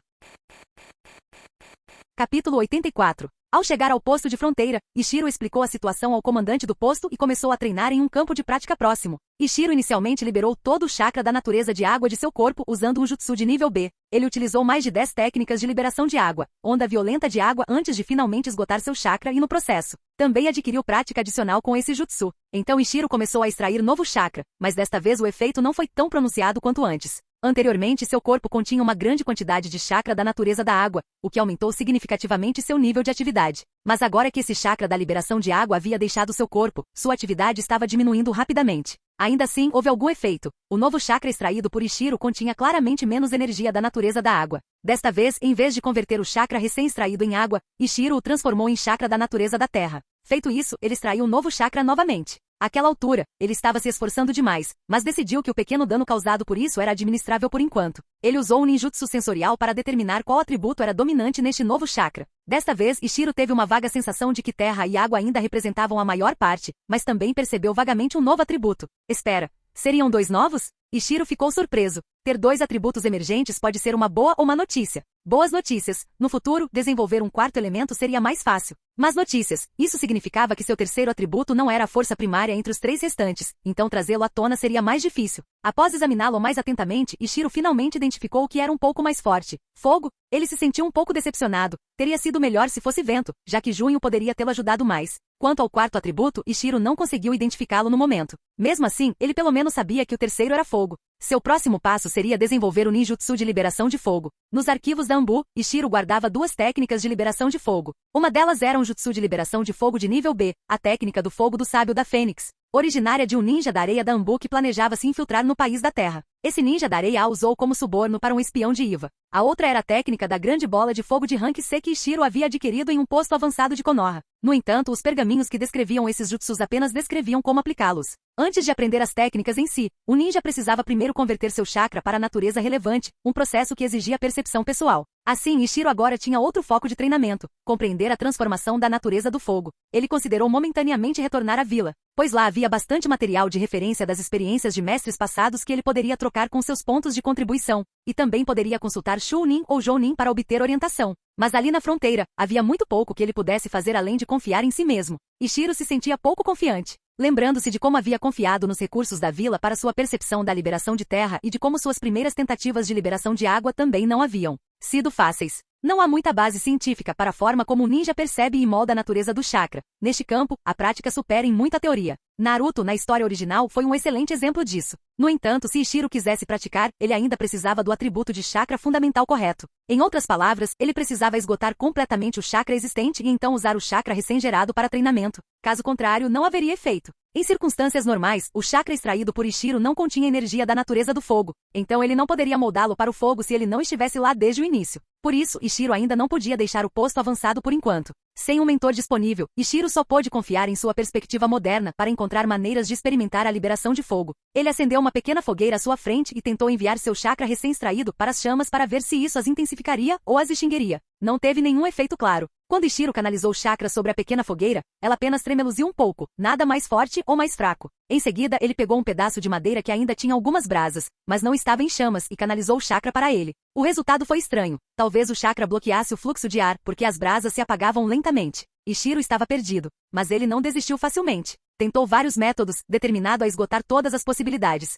Capítulo 84. Ao chegar ao posto de fronteira, Ishiro explicou a situação ao comandante do posto e começou a treinar em um campo de prática próximo. Ishiro inicialmente liberou todo o chakra da natureza de água de seu corpo usando um jutsu de nível B. Ele utilizou mais de 10 técnicas de liberação de água, onda violenta de água antes de finalmente esgotar seu chakra e no processo. Também adquiriu prática adicional com esse jutsu. Então Ishiro começou a extrair novo chakra, mas desta vez o efeito não foi tão pronunciado quanto antes. Anteriormente, seu corpo continha uma grande quantidade de chakra da natureza da água, o que aumentou significativamente seu nível de atividade. Mas agora que esse chakra da liberação de água havia deixado seu corpo, sua atividade estava diminuindo rapidamente. Ainda assim, houve algum efeito. O novo chakra extraído por Ishiro continha claramente menos energia da natureza da água. Desta vez, em vez de converter o chakra recém-extraído em água, Ishiro o transformou em chakra da natureza da terra. Feito isso, ele extraiu um novo chakra novamente. Àquela altura, ele estava se esforçando demais, mas decidiu que o pequeno dano causado por isso era administrável por enquanto. Ele usou um ninjutsu sensorial para determinar qual atributo era dominante neste novo chakra. Desta vez, Ishiro teve uma vaga sensação de que terra e água ainda representavam a maior parte, mas também percebeu vagamente um novo atributo. Espera, seriam 2 novos? Ishiro ficou surpreso. Ter 2 atributos emergentes pode ser uma boa ou má notícia. Boas notícias. No futuro, desenvolver um 4º elemento seria mais fácil. Más notícias. Isso significava que seu 3º atributo não era a força primária entre os 3 restantes, então trazê-lo à tona seria mais difícil. Após examiná-lo mais atentamente, Ishiro finalmente identificou o que era um pouco mais forte. Fogo. Ele se sentiu um pouco decepcionado. Teria sido melhor se fosse vento, já que junho poderia tê-lo ajudado mais. Quanto ao 4º atributo, Ishiro não conseguiu identificá-lo no momento. Mesmo assim, ele pelo menos sabia que o 3º era fogo. Seu próximo passo seria desenvolver o ninjutsu de liberação de fogo. Nos arquivos da Anbu, Ishiro guardava 2 técnicas de liberação de fogo. Uma delas era um jutsu de liberação de fogo de nível B, a técnica do fogo do sábio da Fênix, originária de um ninja da areia da Anbu que planejava se infiltrar no país da Terra. Esse ninja da areia a usou como suborno para um espião de Iva. A outra era a técnica da grande bola de fogo de rank C que Ishiro havia adquirido em um posto avançado de Konoha. No entanto, os pergaminhos que descreviam esses jutsus apenas descreviam como aplicá-los. Antes de aprender as técnicas em si, o ninja precisava primeiro converter seu chakra para a natureza relevante, um processo que exigia percepção pessoal. Assim, Ishiro agora tinha outro foco de treinamento, compreender a transformação da natureza do fogo. Ele considerou momentaneamente retornar à vila, pois lá havia bastante material de referência das experiências de mestres passados que ele poderia trocar com seus pontos de contribuição, e também poderia consultar Shunin ou Jounin para obter orientação. Mas ali na fronteira, havia muito pouco que ele pudesse fazer além de confiar em si mesmo. Ishiro se sentia pouco confiante. Lembrando-se de como havia confiado nos recursos da vila para sua percepção da liberação de terra e de como suas primeiras tentativas de liberação de água também não haviam sido fáceis. Não há muita base científica para a forma como o ninja percebe e molda a natureza do chakra. Neste campo, a prática supera em muito a teoria. Naruto, na história original, foi um excelente exemplo disso. No entanto, se Ishiro quisesse praticar, ele ainda precisava do atributo de chakra fundamental correto. Em outras palavras, ele precisava esgotar completamente o chakra existente e então usar o chakra recém-gerado para treinamento. Caso contrário, não haveria efeito. Em circunstâncias normais, o chakra extraído por Ishiro não continha energia da natureza do fogo, então ele não poderia moldá-lo para o fogo se ele não estivesse lá desde o início. Por isso, Ishiro ainda não podia deixar o posto avançado por enquanto. Sem um mentor disponível, Ishiro só pôde confiar em sua perspectiva moderna para encontrar maneiras de experimentar a liberação de fogo. Ele acendeu uma pequena fogueira à sua frente e tentou enviar seu chakra recém-extraído para as chamas para ver se isso as intensificaria ou as extinguiria. Não teve nenhum efeito claro. Quando Ishiro canalizou o chakra sobre a pequena fogueira, ela apenas tremeluziu um pouco, nada mais forte ou mais fraco. Em seguida, ele pegou um pedaço de madeira que ainda tinha algumas brasas, mas não estava em chamas e canalizou o chakra para ele. O resultado foi estranho. Talvez o chakra bloqueasse o fluxo de ar, porque as brasas se apagavam lentamente. Ishiro estava perdido, mas ele não desistiu facilmente. Tentou vários métodos, determinado a esgotar todas as possibilidades.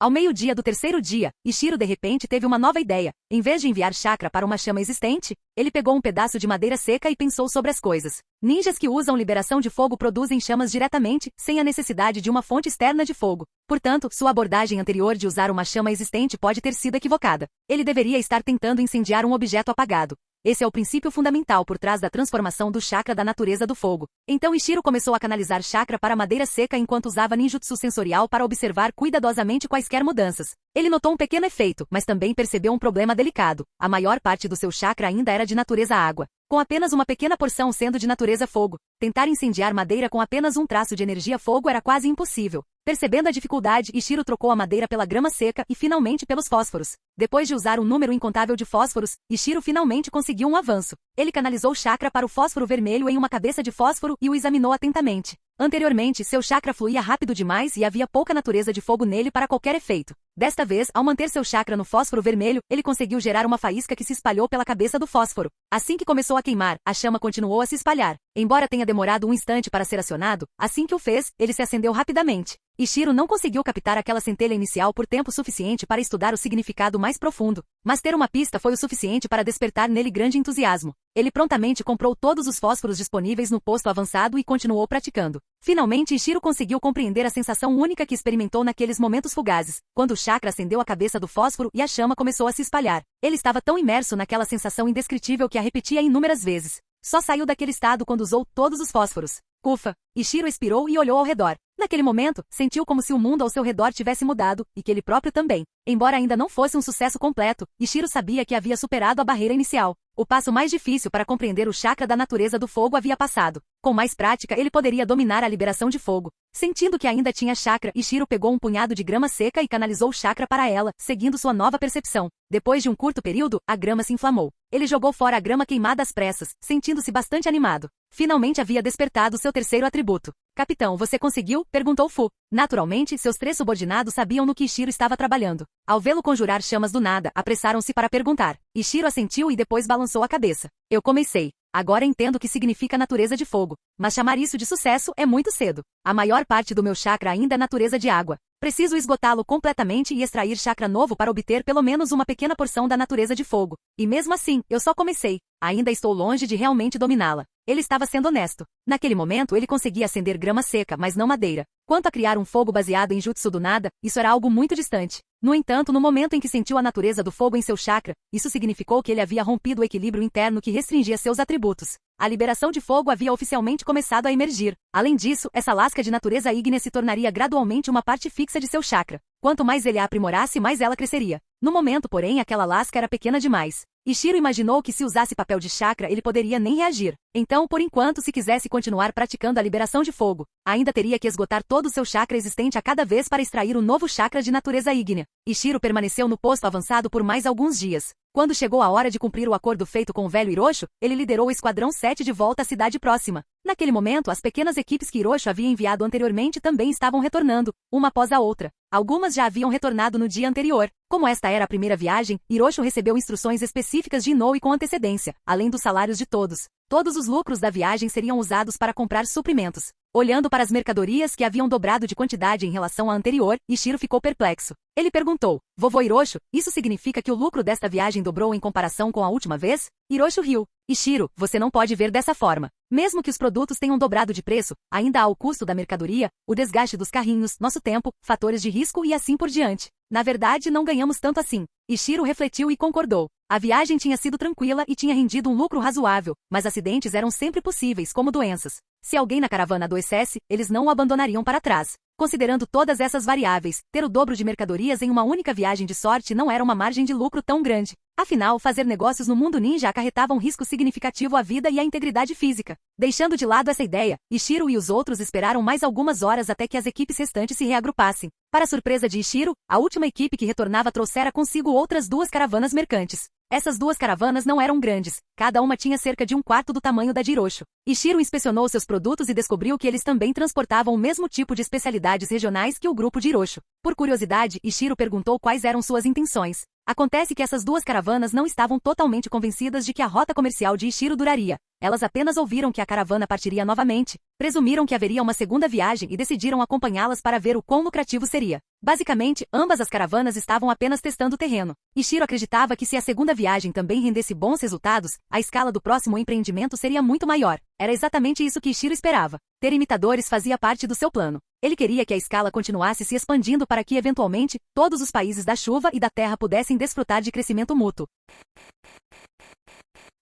Ao meio-dia do terceiro dia, Ishiro de repente teve uma nova ideia. Em vez de enviar chakra para uma chama existente, ele pegou um pedaço de madeira seca e pensou sobre as coisas. Ninjas que usam liberação de fogo produzem chamas diretamente, sem a necessidade de uma fonte externa de fogo. Portanto, sua abordagem anterior de usar uma chama existente pode ter sido equivocada. Ele deveria estar tentando incendiar um objeto apagado. Esse é o princípio fundamental por trás da transformação do chakra da natureza do fogo. Então Ishiro começou a canalizar chakra para a madeira seca enquanto usava ninjutsu sensorial para observar cuidadosamente quaisquer mudanças. Ele notou um pequeno efeito, mas também percebeu um problema delicado. A maior parte do seu chakra ainda era de natureza água, com apenas uma pequena porção sendo de natureza fogo. Tentar incendiar madeira com apenas um traço de energia fogo era quase impossível. Percebendo a dificuldade, Ishiro trocou a madeira pela grama seca e finalmente pelos fósforos. Depois de usar um número incontável de fósforos, Ishiro finalmente conseguiu um avanço. Ele canalizou chakra para o fósforo vermelho em uma cabeça de fósforo e o examinou atentamente. Anteriormente, seu chakra fluía rápido demais e havia pouca natureza de fogo nele para qualquer efeito. Desta vez, ao manter seu chakra no fósforo vermelho, ele conseguiu gerar uma faísca que se espalhou pela cabeça do fósforo. Assim que começou a queimar, a chama continuou a se espalhar. Embora tenha demorado um instante para ser acionado, assim que o fez, ele se acendeu rapidamente. Ishiro não conseguiu captar aquela centelha inicial por tempo suficiente para estudar o significado mais profundo, mas ter uma pista foi o suficiente para despertar nele grande entusiasmo. Ele prontamente comprou todos os fósforos disponíveis no posto avançado e continuou praticando. Finalmente, Ishiro conseguiu compreender a sensação única que experimentou naqueles momentos fugazes, quando o chakra acendeu a cabeça do fósforo e a chama começou a se espalhar. Ele estava tão imerso naquela sensação indescritível que a repetia inúmeras vezes. Só saiu daquele estado quando usou todos os fósforos. Ufa! Ishiro expirou e olhou ao redor. Naquele momento, sentiu como se o mundo ao seu redor tivesse mudado, e que ele próprio também. Embora ainda não fosse um sucesso completo, Ishiro sabia que havia superado a barreira inicial. O passo mais difícil para compreender o chakra da natureza do fogo havia passado. Com mais prática, ele poderia dominar a liberação de fogo. Sentindo que ainda tinha chakra, Ishiro pegou um punhado de grama seca e canalizou o chakra para ela, seguindo sua nova percepção. Depois de um curto período, a grama se inflamou. Ele jogou fora a grama queimada às pressas, sentindo-se bastante animado. Finalmente havia despertado seu terceiro atributo. Capitão, você conseguiu? Perguntou Fu. Naturalmente, seus 3 subordinados sabiam no que Ishiro estava trabalhando. Ao vê-lo conjurar chamas do nada, apressaram-se para perguntar. Ishiro assentiu e depois balançou a cabeça. Eu comecei. Agora entendo o que significa natureza de fogo, mas chamar isso de sucesso é muito cedo. A maior parte do meu chakra ainda é natureza de água. Preciso esgotá-lo completamente e extrair chakra novo para obter pelo menos uma pequena porção da natureza de fogo. E mesmo assim, eu só comecei. Ainda estou longe de realmente dominá-la. Ele estava sendo honesto. Naquele momento ele conseguia acender grama seca, mas não madeira. Quanto a criar um fogo baseado em jutsu do nada, isso era algo muito distante. No entanto, no momento em que sentiu a natureza do fogo em seu chakra, isso significou que ele havia rompido o equilíbrio interno que restringia seus atributos. A liberação de fogo havia oficialmente começado a emergir. Além disso, essa lasca de natureza ígnea se tornaria gradualmente uma parte fixa de seu chakra. Quanto mais ele a aprimorasse, mais ela cresceria. No momento, porém, aquela lasca era pequena demais. Ishiro imaginou que se usasse papel de chakra ele poderia nem reagir. Então, por enquanto, se quisesse continuar praticando a liberação de fogo, ainda teria que esgotar todo o seu chakra existente a cada vez para extrair um novo chakra de natureza ígnea. Ishiro permaneceu no posto avançado por mais alguns dias. Quando chegou a hora de cumprir o acordo feito com o velho Hiroshi, ele liderou o Esquadrão 7 de volta à cidade próxima. Naquele momento, as pequenas equipes que Hiroshi havia enviado anteriormente também estavam retornando, uma após a outra. Algumas já haviam retornado no dia anterior. Como esta era a primeira viagem, Hiroshi recebeu instruções específicas de Inoue com antecedência, além dos salários de todos. Todos os lucros da viagem seriam usados para comprar suprimentos. Olhando para as mercadorias que haviam dobrado de quantidade em relação à anterior, Ishiro ficou perplexo. Ele perguntou, vovô Hiroshi, isso significa que o lucro desta viagem dobrou em comparação com a última vez? Hiroshi riu. Ishiro, você não pode ver dessa forma. Mesmo que os produtos tenham dobrado de preço, ainda há o custo da mercadoria, o desgaste dos carrinhos, nosso tempo, fatores de risco e assim por diante. Na verdade, não ganhamos tanto assim. Ishiro refletiu e concordou. A viagem tinha sido tranquila e tinha rendido um lucro razoável, mas acidentes eram sempre possíveis, como doenças. Se alguém na caravana adoecesse, eles não o abandonariam para trás. Considerando todas essas variáveis, ter o dobro de mercadorias em uma única viagem de sorte não era uma margem de lucro tão grande. Afinal, fazer negócios no mundo ninja acarretava um risco significativo à vida e à integridade física. Deixando de lado essa ideia, Ishiro e os outros esperaram mais algumas horas até que as equipes restantes se reagrupassem. Para surpresa de Ishiro, a última equipe que retornava trouxera consigo outras 2 caravanas mercantes. Essas 2 caravanas não eram grandes, cada uma tinha cerca de 1/4 do tamanho da de Hiroshi. Ishiro inspecionou seus produtos e descobriu que eles também transportavam o mesmo tipo de especialidades regionais que o grupo de Hiroshi. Por curiosidade, Ishiro perguntou quais eram suas intenções. Acontece que essas 2 caravanas não estavam totalmente convencidas de que a rota comercial de Ishiro duraria. Elas apenas ouviram que a caravana partiria novamente, presumiram que haveria uma segunda viagem e decidiram acompanhá-las para ver o quão lucrativo seria. Basicamente, ambas as caravanas estavam apenas testando o terreno. Ishiro acreditava que se a segunda viagem também rendesse bons resultados, a escala do próximo empreendimento seria muito maior. Era exatamente isso que Ishiro esperava. Ter imitadores fazia parte do seu plano. Ele queria que a escala continuasse se expandindo para que, eventualmente, todos os países da chuva e da terra pudessem desfrutar de crescimento mútuo.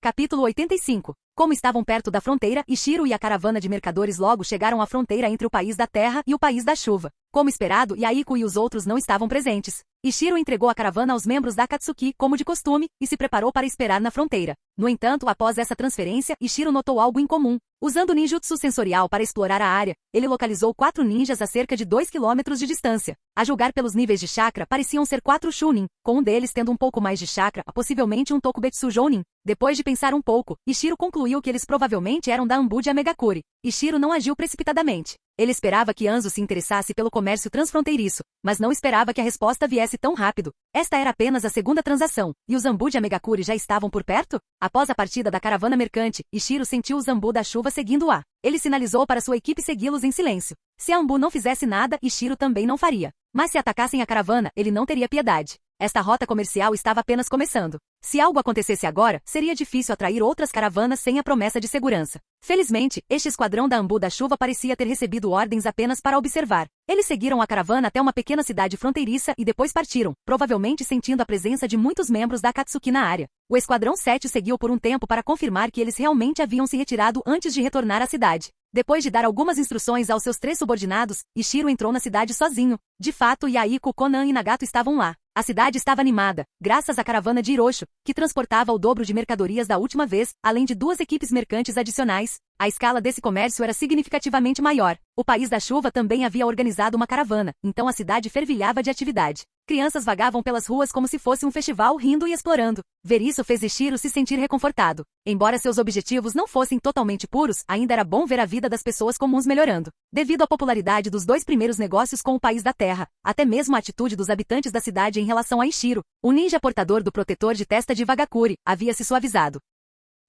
Capítulo 85. Como estavam perto da fronteira, Ishiro e a caravana de mercadores logo chegaram à fronteira entre o país da terra e o país da chuva. Como esperado, Yaiko e os outros não estavam presentes. Ishiro entregou a caravana aos membros da Akatsuki, como de costume, e se preparou para esperar na fronteira. No entanto, após essa transferência, Ishiro notou algo incomum. Usando ninjutsu sensorial para explorar a área, ele localizou 4 ninjas a cerca de 2 quilômetros de distância. A julgar pelos níveis de chakra, pareciam ser 4 Chunin, com um deles tendo um pouco mais de chakra, possivelmente um Tokubetsu Jounin. Depois de pensar um pouco, Ishiro concluiu que eles provavelmente eram da Ambuja Megakuri. Ishiro não agiu precipitadamente. Ele esperava que Anzo se interessasse pelo comércio transfronteiriço, mas não esperava que a resposta viesse tão rápido. Esta era apenas a segunda transação, e os Ambuja Megakuri já estavam por perto? Após a partida da caravana mercante, Ishiro sentiu o Zambu da chuva seguindo-a. Ele sinalizou para sua equipe segui-los em silêncio. Se a Ambu não fizesse nada, Ishiro também não faria. Mas se atacassem a caravana, ele não teria piedade. Esta rota comercial estava apenas começando. Se algo acontecesse agora, seria difícil atrair outras caravanas sem a promessa de segurança. Felizmente, este esquadrão da Ambu da Chuva parecia ter recebido ordens apenas para observar. Eles seguiram a caravana até uma pequena cidade fronteiriça e depois partiram, provavelmente sentindo a presença de muitos membros da Akatsuki na área. O Esquadrão 7 seguiu por um tempo para confirmar que eles realmente haviam se retirado antes de retornar à cidade. Depois de dar algumas instruções aos seus 3 subordinados, Ishiro entrou na cidade sozinho. De fato, Yaiko, Konan e Nagato estavam lá. A cidade estava animada, graças à caravana de Hirosho, que transportava o dobro de mercadorias da última vez, além de 2 equipes mercantes adicionais. A escala desse comércio era significativamente maior. O país da chuva também havia organizado uma caravana, então a cidade fervilhava de atividade. Crianças vagavam pelas ruas como se fosse um festival, rindo e explorando. Ver isso fez Ishiro se sentir reconfortado. Embora seus objetivos não fossem totalmente puros, ainda era bom ver a vida das pessoas comuns melhorando. Devido à popularidade dos 2 primeiros negócios com o país da terra, até mesmo a atitude dos habitantes da cidade em relação a Ishiro, o ninja portador do protetor de testa de Vagakuri, havia se suavizado.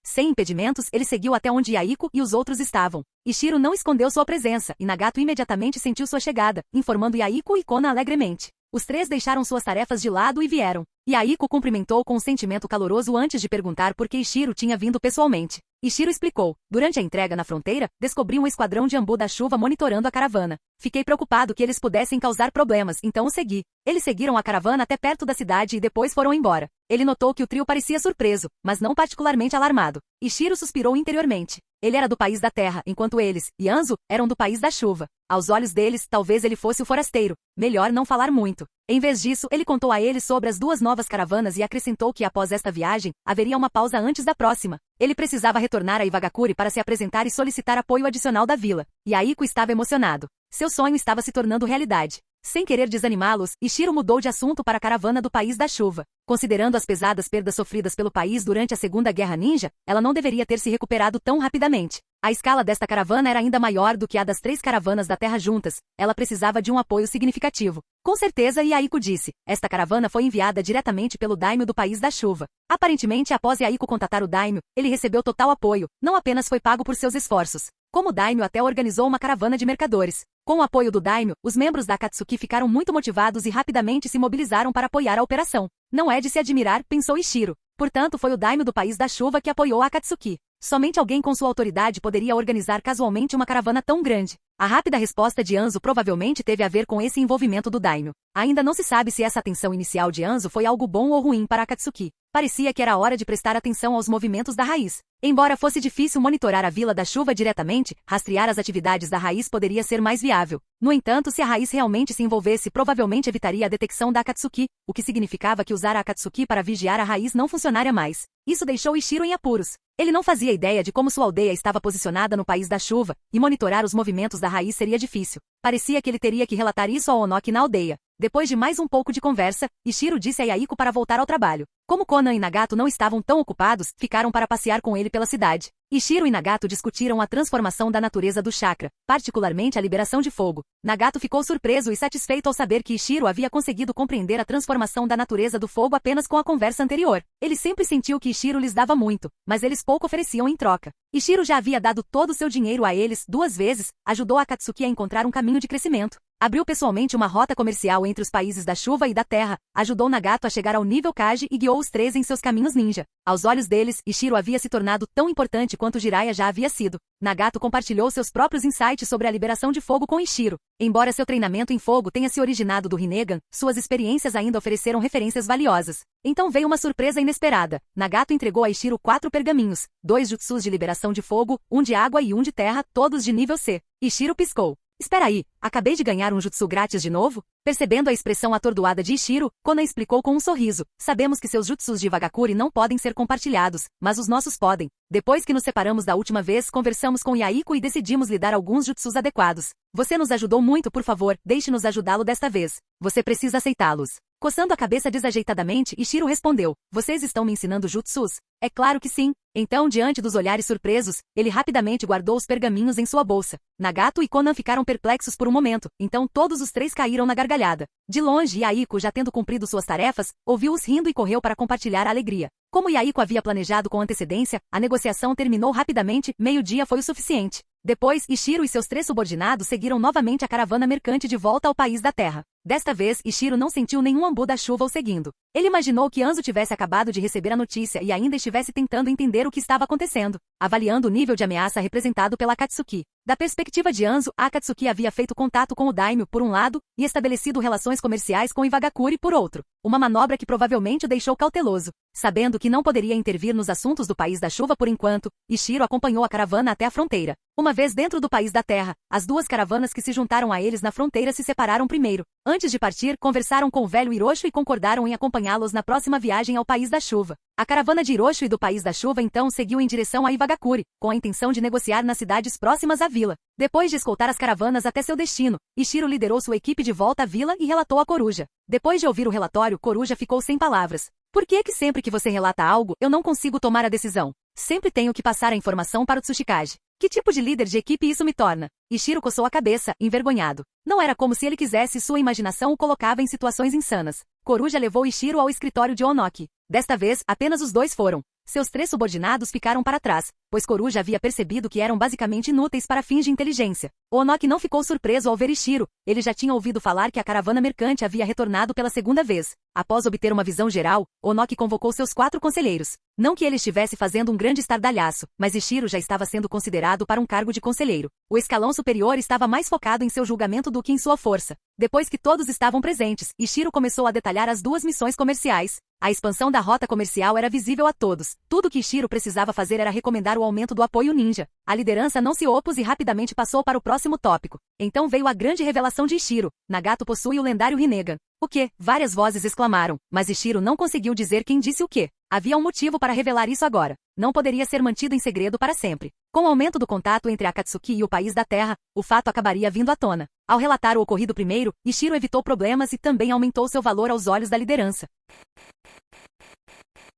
Sem impedimentos, ele seguiu até onde Yaiko e os outros estavam. Ishiro não escondeu sua presença, e Nagato imediatamente sentiu sua chegada, informando Yaiko e Kona alegremente. Os 3 deixaram suas tarefas de lado e vieram. Yaiko cumprimentou com um sentimento caloroso antes de perguntar por que Ishiro tinha vindo pessoalmente. Ishiro explicou. Durante a entrega na fronteira, descobri um esquadrão de Ambu da Chuva monitorando a caravana. Fiquei preocupado que eles pudessem causar problemas, então o segui. Eles seguiram a caravana até perto da cidade e depois foram embora. Ele notou que o trio parecia surpreso, mas não particularmente alarmado. Ishiro suspirou interiormente. Ele era do país da terra, enquanto eles, e Anzo, eram do país da chuva. Aos olhos deles, talvez ele fosse o forasteiro. Melhor não falar muito. Em vez disso, ele contou a eles sobre as 2 novas caravanas e acrescentou que após esta viagem, haveria uma pausa antes da próxima. Ele precisava retornar a Iwagakure para se apresentar e solicitar apoio adicional da vila. Yaiko estava emocionado. Seu sonho estava se tornando realidade. Sem querer desanimá-los, Ishiro mudou de assunto para a caravana do país da chuva. Considerando as pesadas perdas sofridas pelo país durante a Segunda Guerra Ninja, ela não deveria ter se recuperado tão rapidamente. A escala desta caravana era ainda maior do que a das 3 caravanas da Terra juntas. Ela precisava de um apoio significativo. Com certeza, Yaiko disse. Esta caravana foi enviada diretamente pelo daimyo do país da chuva. Aparentemente, após Yaiko contatar o daimyo, ele recebeu total apoio, não apenas foi pago por seus esforços. Como daimyo até organizou uma caravana de mercadores. Com o apoio do daimyo, os membros da Akatsuki ficaram muito motivados e rapidamente se mobilizaram para apoiar a operação. Não é de se admirar, pensou Ishiro. Portanto, foi o daimyo do país da chuva que apoiou a Akatsuki. Somente alguém com sua autoridade poderia organizar casualmente uma caravana tão grande. A rápida resposta de Anzo provavelmente teve a ver com esse envolvimento do daimyo. Ainda não se sabe se essa atenção inicial de Anzo foi algo bom ou ruim para Akatsuki. Parecia que era hora de prestar atenção aos movimentos da raiz. Embora fosse difícil monitorar a Vila da Chuva diretamente, rastrear as atividades da raiz poderia ser mais viável. No entanto, se a raiz realmente se envolvesse, provavelmente evitaria a detecção da Akatsuki, o que significava que usar a Akatsuki para vigiar a raiz não funcionaria mais. Isso deixou Ishiro em apuros. Ele não fazia ideia de como sua aldeia estava posicionada no país da chuva, e monitorar os movimentos da raiz seria difícil. Parecia que ele teria que relatar isso ao Onoki na aldeia. Depois de mais um pouco de conversa, Ishiro disse a Yaiko para voltar ao trabalho. Como Conan e Nagato não estavam tão ocupados, ficaram para passear com ele pela cidade. Ishiro e Nagato discutiram a transformação da natureza do chakra, particularmente a liberação de fogo. Nagato ficou surpreso e satisfeito ao saber que Ishiro havia conseguido compreender a transformação da natureza do fogo apenas com a conversa anterior. Ele sempre sentiu que Ishiro lhes dava muito, mas eles pouco ofereciam em troca. Ishiro já havia dado todo o seu dinheiro a eles 2 vezes, ajudou Akatsuki a encontrar um caminho de crescimento. Abriu pessoalmente uma rota comercial entre os países da chuva e da terra, ajudou Nagato a chegar ao nível Kage e guiou os 3 em seus caminhos ninja. Aos olhos deles, Ishiro havia se tornado tão importante quanto Jiraiya já havia sido. Nagato compartilhou seus próprios insights sobre a liberação de fogo com Ishiro. Embora seu treinamento em fogo tenha se originado do Rinnegan, suas experiências ainda ofereceram referências valiosas. Então veio uma surpresa inesperada. Nagato entregou a Ishiro 4 pergaminhos, 2 jutsus de liberação de fogo, um de água e um de terra, todos de nível C. Ishiro piscou. Espera aí, acabei de ganhar um jutsu grátis de novo? Percebendo a expressão atordoada de Ishiro, Conan explicou com um sorriso. Sabemos que seus jutsus de Vagakuri não podem ser compartilhados, mas os nossos podem. Depois que nos separamos da última vez, conversamos com Yaiko e decidimos lhe dar alguns jutsus adequados. Você nos ajudou muito, por favor, deixe-nos ajudá-lo desta vez. Você precisa aceitá-los. Coçando a cabeça desajeitadamente, Ishiro respondeu. Vocês estão me ensinando jutsus? É claro que sim. Então, diante dos olhares surpresos, ele rapidamente guardou os pergaminhos em sua bolsa. Nagato e Conan ficaram perplexos por um momento, então todos os 3 caíram na gargalhada. De longe, Yaiko, já tendo cumprido suas tarefas, ouviu-os rindo e correu para compartilhar a alegria. Como Yaiko havia planejado com antecedência, a negociação terminou rapidamente, meio-dia foi o suficiente. Depois, Ishiro e seus 3 subordinados seguiram novamente a caravana mercante de volta ao país da terra. Desta vez, Ishiro não sentiu nenhum ambu da chuva o seguindo. Ele imaginou que Anzo tivesse acabado de receber a notícia e ainda estivesse tentando entender o que estava acontecendo, avaliando o nível de ameaça representado pela Akatsuki. Da perspectiva de Anzo, a Akatsuki havia feito contato com o daimyo por um lado e estabelecido relações comerciais com Iwagakure por outro. Uma manobra que provavelmente o deixou cauteloso. Sabendo que não poderia intervir nos assuntos do país da chuva por enquanto, Ishiro acompanhou a caravana até a fronteira. Uma vez dentro do país da terra, as 2 caravanas que se juntaram a eles na fronteira se separaram primeiro. Antes de partir, conversaram com o velho Hiroshi e concordaram em acompanhá-los na próxima viagem ao país da chuva. A caravana de Hiroshi e do país da chuva então seguiu em direção a Iwagakure, com a intenção de negociar nas cidades próximas à vila. Depois de escoltar as caravanas até seu destino, Ishiro liderou sua equipe de volta à vila e relatou a Coruja. Depois de ouvir o relatório, Coruja ficou sem palavras. Por que sempre que você relata algo, eu não consigo tomar a decisão? Sempre tenho que passar a informação para o Tsuchikage. Que tipo de líder de equipe isso me torna? Ishiro coçou a cabeça, envergonhado. Não era como se ele quisesse, sua imaginação o colocava em situações insanas. Coruja levou Ishiro ao escritório de Onoki. Desta vez, apenas os 2 foram. Seus 3 subordinados ficaram para trás, pois Coruja havia percebido que eram basicamente inúteis para fins de inteligência. Onoki não ficou surpreso ao ver Ishiro. Ele já tinha ouvido falar que a caravana mercante havia retornado pela 2ª vez. Após obter uma visão geral, Onoki convocou seus 4 conselheiros. Não que ele estivesse fazendo um grande estardalhaço, mas Ishiro já estava sendo considerado para um cargo de conselheiro. O escalão superior estava mais focado em seu julgamento do que em sua força. Depois que todos estavam presentes, Ishiro começou a detalhar as 2 missões comerciais. A expansão da rota comercial era visível a todos. Tudo que Ishiro precisava fazer era recomendar o aumento do apoio ninja. A liderança não se opôs e rapidamente passou para o próximo tópico. Então veio a grande revelação de Ishiro. Nagato possui o lendário Rinnegan. O quê? Várias vozes exclamaram, mas Ishiro não conseguiu dizer quem disse o quê. Havia um motivo para revelar isso agora. Não poderia ser mantido em segredo para sempre. Com o aumento do contato entre Akatsuki e o país da terra, o fato acabaria vindo à tona. Ao relatar o ocorrido primeiro, Ishiro evitou problemas e também aumentou seu valor aos olhos da liderança.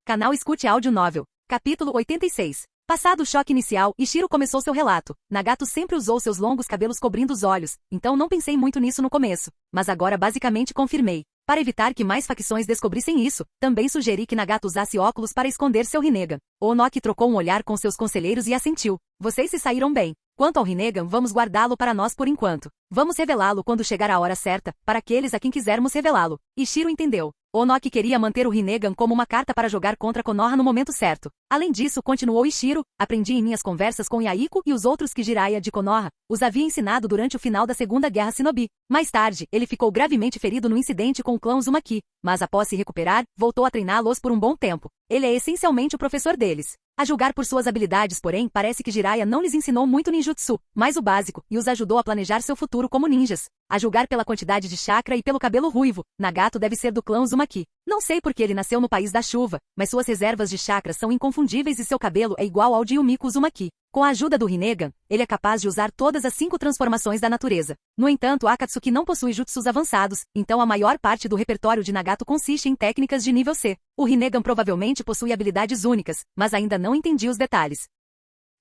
Canal Escute Áudio Novel. Capítulo 86. Passado o choque inicial, Ishiro começou seu relato. Nagato sempre usou seus longos cabelos cobrindo os olhos, então não pensei muito nisso no começo. Mas agora basicamente confirmei. Para evitar que mais facções descobrissem isso, também sugeri que Nagato usasse óculos para esconder seu Rinnegan. Onoki trocou um olhar com seus conselheiros e assentiu. Vocês se saíram bem. Quanto ao Rinnegan, vamos guardá-lo para nós por enquanto. Vamos revelá-lo quando chegar a hora certa, para aqueles a quem quisermos revelá-lo. Ishiro entendeu. Onoki queria manter o Rinnegan como uma carta para jogar contra Konoha no momento certo. Além disso, continuou Ishiro, aprendi em minhas conversas com Yaiko e os outros que Jiraiya de Konoha os havia ensinado durante o final da Segunda Guerra Shinobi. Mais tarde, ele ficou gravemente ferido no incidente com o clã Uzumaki, mas após se recuperar, voltou a treiná-los por um bom tempo. Ele é essencialmente o professor deles. A julgar por suas habilidades, porém, parece que Jiraiya não lhes ensinou muito ninjutsu, mas o básico, e os ajudou a planejar seu futuro como ninjas. A julgar pela quantidade de chakra e pelo cabelo ruivo, Nagato deve ser do clã Uzumaki. Não sei porque ele nasceu no país da chuva, mas suas reservas de chakra são inconfundíveis e seu cabelo é igual ao de Yumiko Uzumaki. Com a ajuda do Rinnegan, ele é capaz de usar todas as 5 transformações da natureza. No entanto, Akatsuki não possui jutsus avançados, então a maior parte do repertório de Nagato consiste em técnicas de nível C. O Rinnegan provavelmente possui habilidades únicas, mas ainda não entendia os detalhes.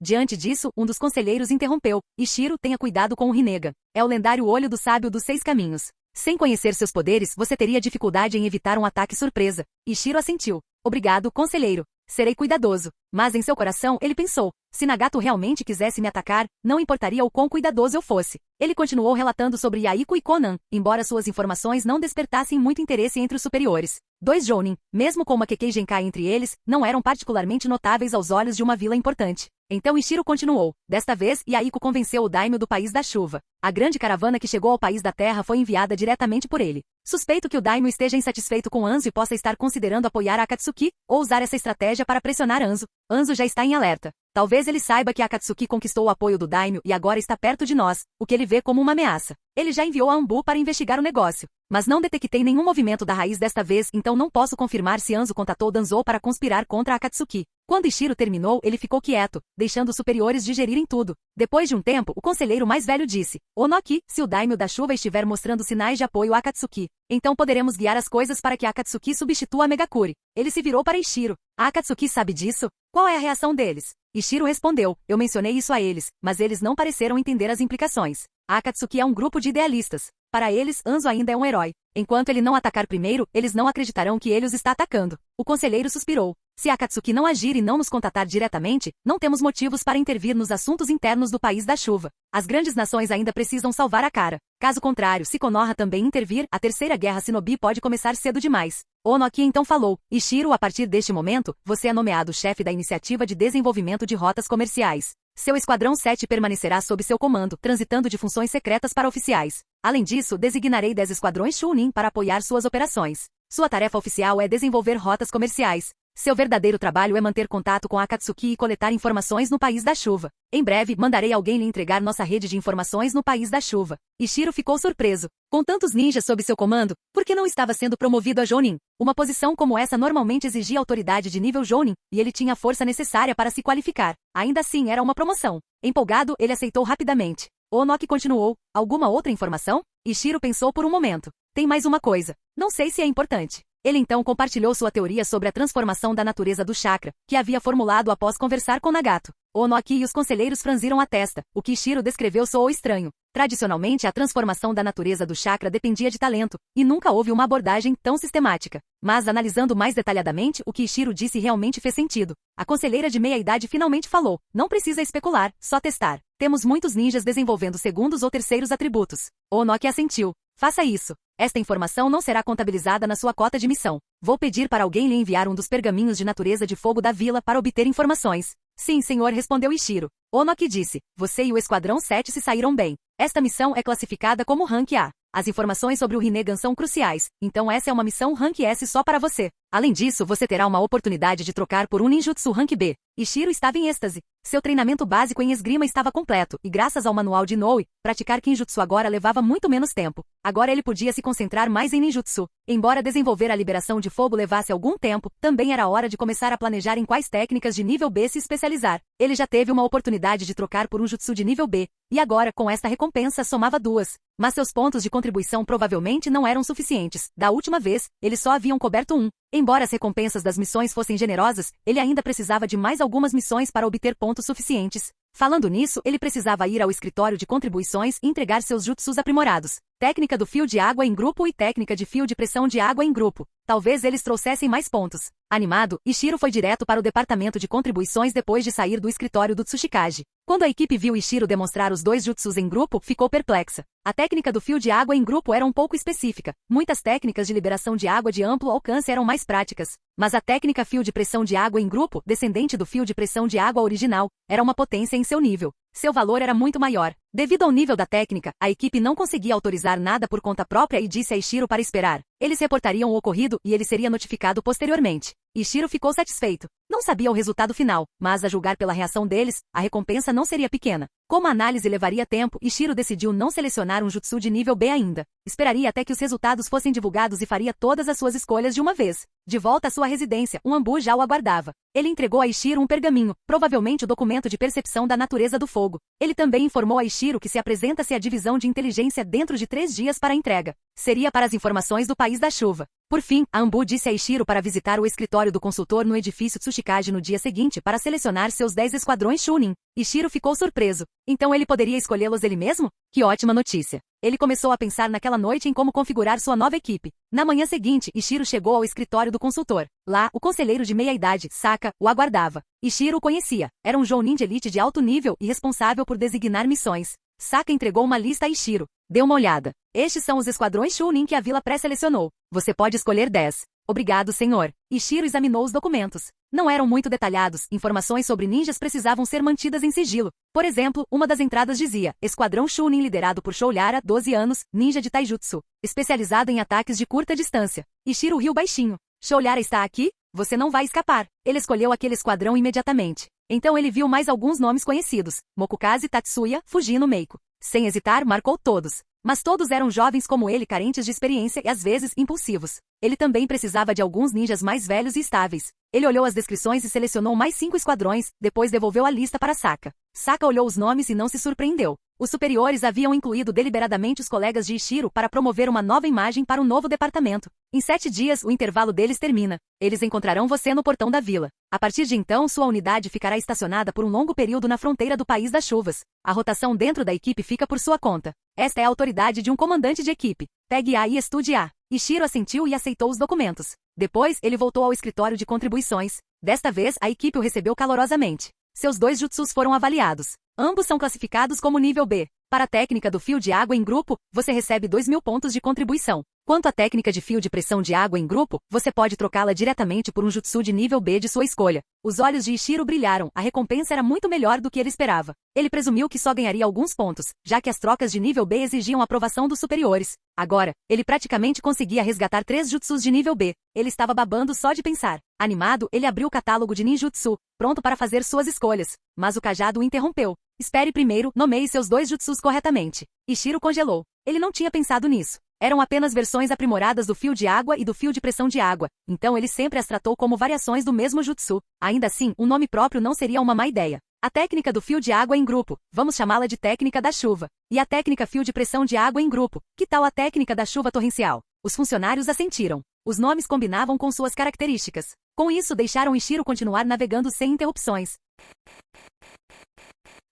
Diante disso, um dos conselheiros interrompeu. Ishiro, tenha cuidado com o Rinnegan. É o lendário olho do sábio dos 6 caminhos. Sem conhecer seus poderes, você teria dificuldade em evitar um ataque surpresa. Ishiro assentiu. Obrigado, conselheiro. Serei cuidadoso. Mas em seu coração, ele pensou. Se Nagato realmente quisesse me atacar, não importaria o quão cuidadoso eu fosse. Ele continuou relatando sobre Yaiko e Conan, embora suas informações não despertassem muito interesse entre os superiores. 2 jounin, mesmo com uma Kekkei Genkai entre eles, não eram particularmente notáveis aos olhos de uma vila importante. Então Ishiro continuou. Desta vez, Yaiko convenceu o daimyo do País da Chuva. A grande caravana que chegou ao País da Terra foi enviada diretamente por ele. Suspeito que o daimyo esteja insatisfeito com Anzo e possa estar considerando apoiar a Akatsuki, ou usar essa estratégia para pressionar Anzo. Anzo já está em alerta. Talvez ele saiba que a Akatsuki conquistou o apoio do daimyo e agora está perto de nós, o que ele vê como uma ameaça. Ele já enviou a Anbu para investigar o negócio. Mas não detectei nenhum movimento da raiz desta vez, então não posso confirmar se Anzo contatou Danzou para conspirar contra a Akatsuki. Quando Ishiro terminou, ele ficou quieto, deixando os superiores digerirem tudo. Depois de um tempo, o conselheiro mais velho disse: Onoki, se o daimyo da chuva estiver mostrando sinais de apoio a Akatsuki, então poderemos guiar as coisas para que a Akatsuki substitua a Megakuri. Ele se virou para Ishiro. A Akatsuki sabe disso? Qual é a reação deles? Ishiro respondeu: eu mencionei isso a eles, mas eles não pareceram entender as implicações. A Akatsuki é um grupo de idealistas. Para eles, Anzo ainda é um herói. Enquanto ele não atacar primeiro, eles não acreditarão que ele os está atacando. O conselheiro suspirou. Se a Akatsuki não agir e não nos contatar diretamente, não temos motivos para intervir nos assuntos internos do País da Chuva. As grandes nações ainda precisam salvar a cara. Caso contrário, se Konoha também intervir, a terceira guerra Shinobi pode começar cedo demais. Onoki então falou: Ishiro, a partir deste momento, você é nomeado chefe da Iniciativa de Desenvolvimento de Rotas Comerciais. Seu Esquadrão 7 permanecerá sob seu comando, transitando de funções secretas para oficiais. Além disso, designarei 10 esquadrões Chunin para apoiar suas operações. Sua tarefa oficial é desenvolver rotas comerciais. Seu verdadeiro trabalho é manter contato com a Akatsuki e coletar informações no País da Chuva. Em breve, mandarei alguém lhe entregar nossa rede de informações no País da Chuva. Ishiro ficou surpreso. Com tantos ninjas sob seu comando, por que não estava sendo promovido a Jounin? Uma posição como essa normalmente exigia autoridade de nível Jounin, e ele tinha a força necessária para se qualificar. Ainda assim, era uma promoção. Empolgado, ele aceitou rapidamente. Onoki continuou. Alguma outra informação? Ishiro pensou por um momento. Tem mais uma coisa. Não sei se é importante. Ele então compartilhou sua teoria sobre a transformação da natureza do chakra, que havia formulado após conversar com Nagato. Onoki e os conselheiros franziram a testa. O que Ishiro descreveu soou estranho. Tradicionalmente, a transformação da natureza do chakra dependia de talento, e nunca houve uma abordagem tão sistemática. Mas, analisando mais detalhadamente, o que Ishiro disse realmente fez sentido. A conselheira de meia-idade finalmente falou: não precisa especular, só testar. Temos muitos ninjas desenvolvendo segundos ou terceiros atributos. Onoki assentiu. Faça isso. Esta informação não será contabilizada na sua cota de missão. Vou pedir para alguém lhe enviar um dos pergaminhos de natureza de fogo da vila para obter informações. Sim, senhor, respondeu Ishiro. Onoki disse: você e o Esquadrão 7 se saíram bem. Esta missão é classificada como Rank A. As informações sobre o Rinnegan são cruciais, então essa é uma missão Rank S só para você. Além disso, você terá uma oportunidade de trocar por um ninjutsu Rank B. Ishiro estava em êxtase. Seu treinamento básico em esgrima estava completo, e graças ao manual de Inoue, praticar Kinjutsu agora levava muito menos tempo. Agora ele podia se concentrar mais em ninjutsu. Embora desenvolver a liberação de fogo levasse algum tempo, também era hora de começar a planejar em quais técnicas de nível B se especializar. Ele já teve uma oportunidade de trocar por um jutsu de nível B, e agora, com esta recompensa, somava 2. Mas seus pontos de contribuição provavelmente não eram suficientes. Da última vez, eles só haviam coberto 1. Embora as recompensas das missões fossem generosas, ele ainda precisava de mais algumas missões para obter pontos suficientes. Falando nisso, ele precisava ir ao escritório de contribuições e entregar seus jutsus aprimorados. Técnica do fio de água em grupo e técnica de fio de pressão de água em grupo. Talvez eles trouxessem mais pontos. Animado, Ishiro foi direto para o departamento de contribuições depois de sair do escritório do Tsuchikage. Quando a equipe viu Ishiro demonstrar os 2 jutsus em grupo, ficou perplexa. A técnica do fio de água em grupo era um pouco específica. Muitas técnicas de liberação de água de amplo alcance eram mais práticas. Mas a técnica fio de pressão de água em grupo, descendente do fio de pressão de água original, era uma potência em seu nível. Seu valor era muito maior. Devido ao nível da técnica, a equipe não conseguia autorizar nada por conta própria e disse a Ishiro para esperar. Eles reportariam o ocorrido e ele seria notificado posteriormente. Ishiro ficou satisfeito. Não sabia o resultado final, mas a julgar pela reação deles, a recompensa não seria pequena. Como a análise levaria tempo, Ishiro decidiu não selecionar um jutsu de nível B ainda. Esperaria até que os resultados fossem divulgados e faria todas as suas escolhas de uma vez. De volta à sua residência, um Anbu já o aguardava. Ele entregou a Ishiro um pergaminho, provavelmente o documento de percepção da natureza do fogo. Ele também informou a Ishiro que se apresenta-se à divisão de inteligência dentro de 3 dias para a entrega. Seria para as informações do país da chuva. Por fim, a Anbu disse a Ishiro para visitar o escritório do consultor no edifício Tsuchikage no dia seguinte para selecionar seus 10 esquadrões Chunin. Ishiro ficou surpreso. Então ele poderia escolhê-los ele mesmo? Que ótima notícia! Ele começou a pensar naquela noite em como configurar sua nova equipe. Na manhã seguinte, Ishiro chegou ao escritório do consultor. Lá, o conselheiro de meia-idade, Saka, o aguardava. Ishiro o conhecia. Era um Jounin de elite de alto nível e responsável por designar missões. Saka entregou uma lista a Ishiro. Dê uma olhada. Estes são os esquadrões Chunin que a vila pré-selecionou. Você pode escolher 10. Obrigado, senhor. Ishiro examinou os documentos. Não eram muito detalhados, informações sobre ninjas precisavam ser mantidas em sigilo. Por exemplo, uma das entradas dizia, Esquadrão Chunin liderado por Shoulyara, 12 anos, ninja de taijutsu, especializado em ataques de curta distância. Ishiro riu baixinho. Shoulyara está aqui? Você não vai escapar. Ele escolheu aquele esquadrão imediatamente. Então ele viu mais alguns nomes conhecidos, Mokukaze, Tatsuya, Fujino, Meiko. Sem hesitar, marcou todos. Mas todos eram jovens como ele, carentes de experiência e às vezes impulsivos. Ele também precisava de alguns ninjas mais velhos e estáveis. Ele olhou as descrições e selecionou mais 5 esquadrões, depois devolveu a lista para Saka. Saka olhou os nomes e não se surpreendeu. Os superiores haviam incluído deliberadamente os colegas de Ishiro para promover uma nova imagem para um novo departamento. Em 7 dias, o intervalo deles termina. Eles encontrarão você no portão da vila. A partir de então, sua unidade ficará estacionada por um longo período na fronteira do país das chuvas. A rotação dentro da equipe fica por sua conta. Esta é a autoridade de um comandante de equipe. Pegue A e estude A. Ishiro assentiu e aceitou os documentos. Depois, ele voltou ao escritório de contribuições. Desta vez, a equipe o recebeu calorosamente. Seus 2 jutsus foram avaliados. Ambos são classificados como nível B. Para a técnica do fio de água em grupo, você recebe 2.000 pontos de contribuição. Quanto à técnica de fio de pressão de água em grupo, você pode trocá-la diretamente por um jutsu de nível B de sua escolha. Os olhos de Ishiro brilharam, a recompensa era muito melhor do que ele esperava. Ele presumiu que só ganharia alguns pontos, já que as trocas de nível B exigiam a aprovação dos superiores. Agora, ele praticamente conseguia resgatar 3 jutsus de nível B. Ele estava babando só de pensar. Animado, ele abriu o catálogo de ninjutsu, pronto para fazer suas escolhas. Mas o cajado o interrompeu. Espere primeiro, nomeie seus 2 jutsus corretamente. Ishiro congelou. Ele não tinha pensado nisso. Eram apenas versões aprimoradas do fio de água e do fio de pressão de água, então ele sempre as tratou como variações do mesmo jutsu. Ainda assim, um nome próprio não seria uma má ideia. A técnica do fio de água em grupo, vamos chamá-la de técnica da chuva. E a técnica fio de pressão de água em grupo, que tal a técnica da chuva torrencial? Os funcionários assentiram. Os nomes combinavam com suas características. Com isso, deixaram Ishiro continuar navegando sem interrupções.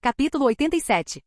Capítulo 87.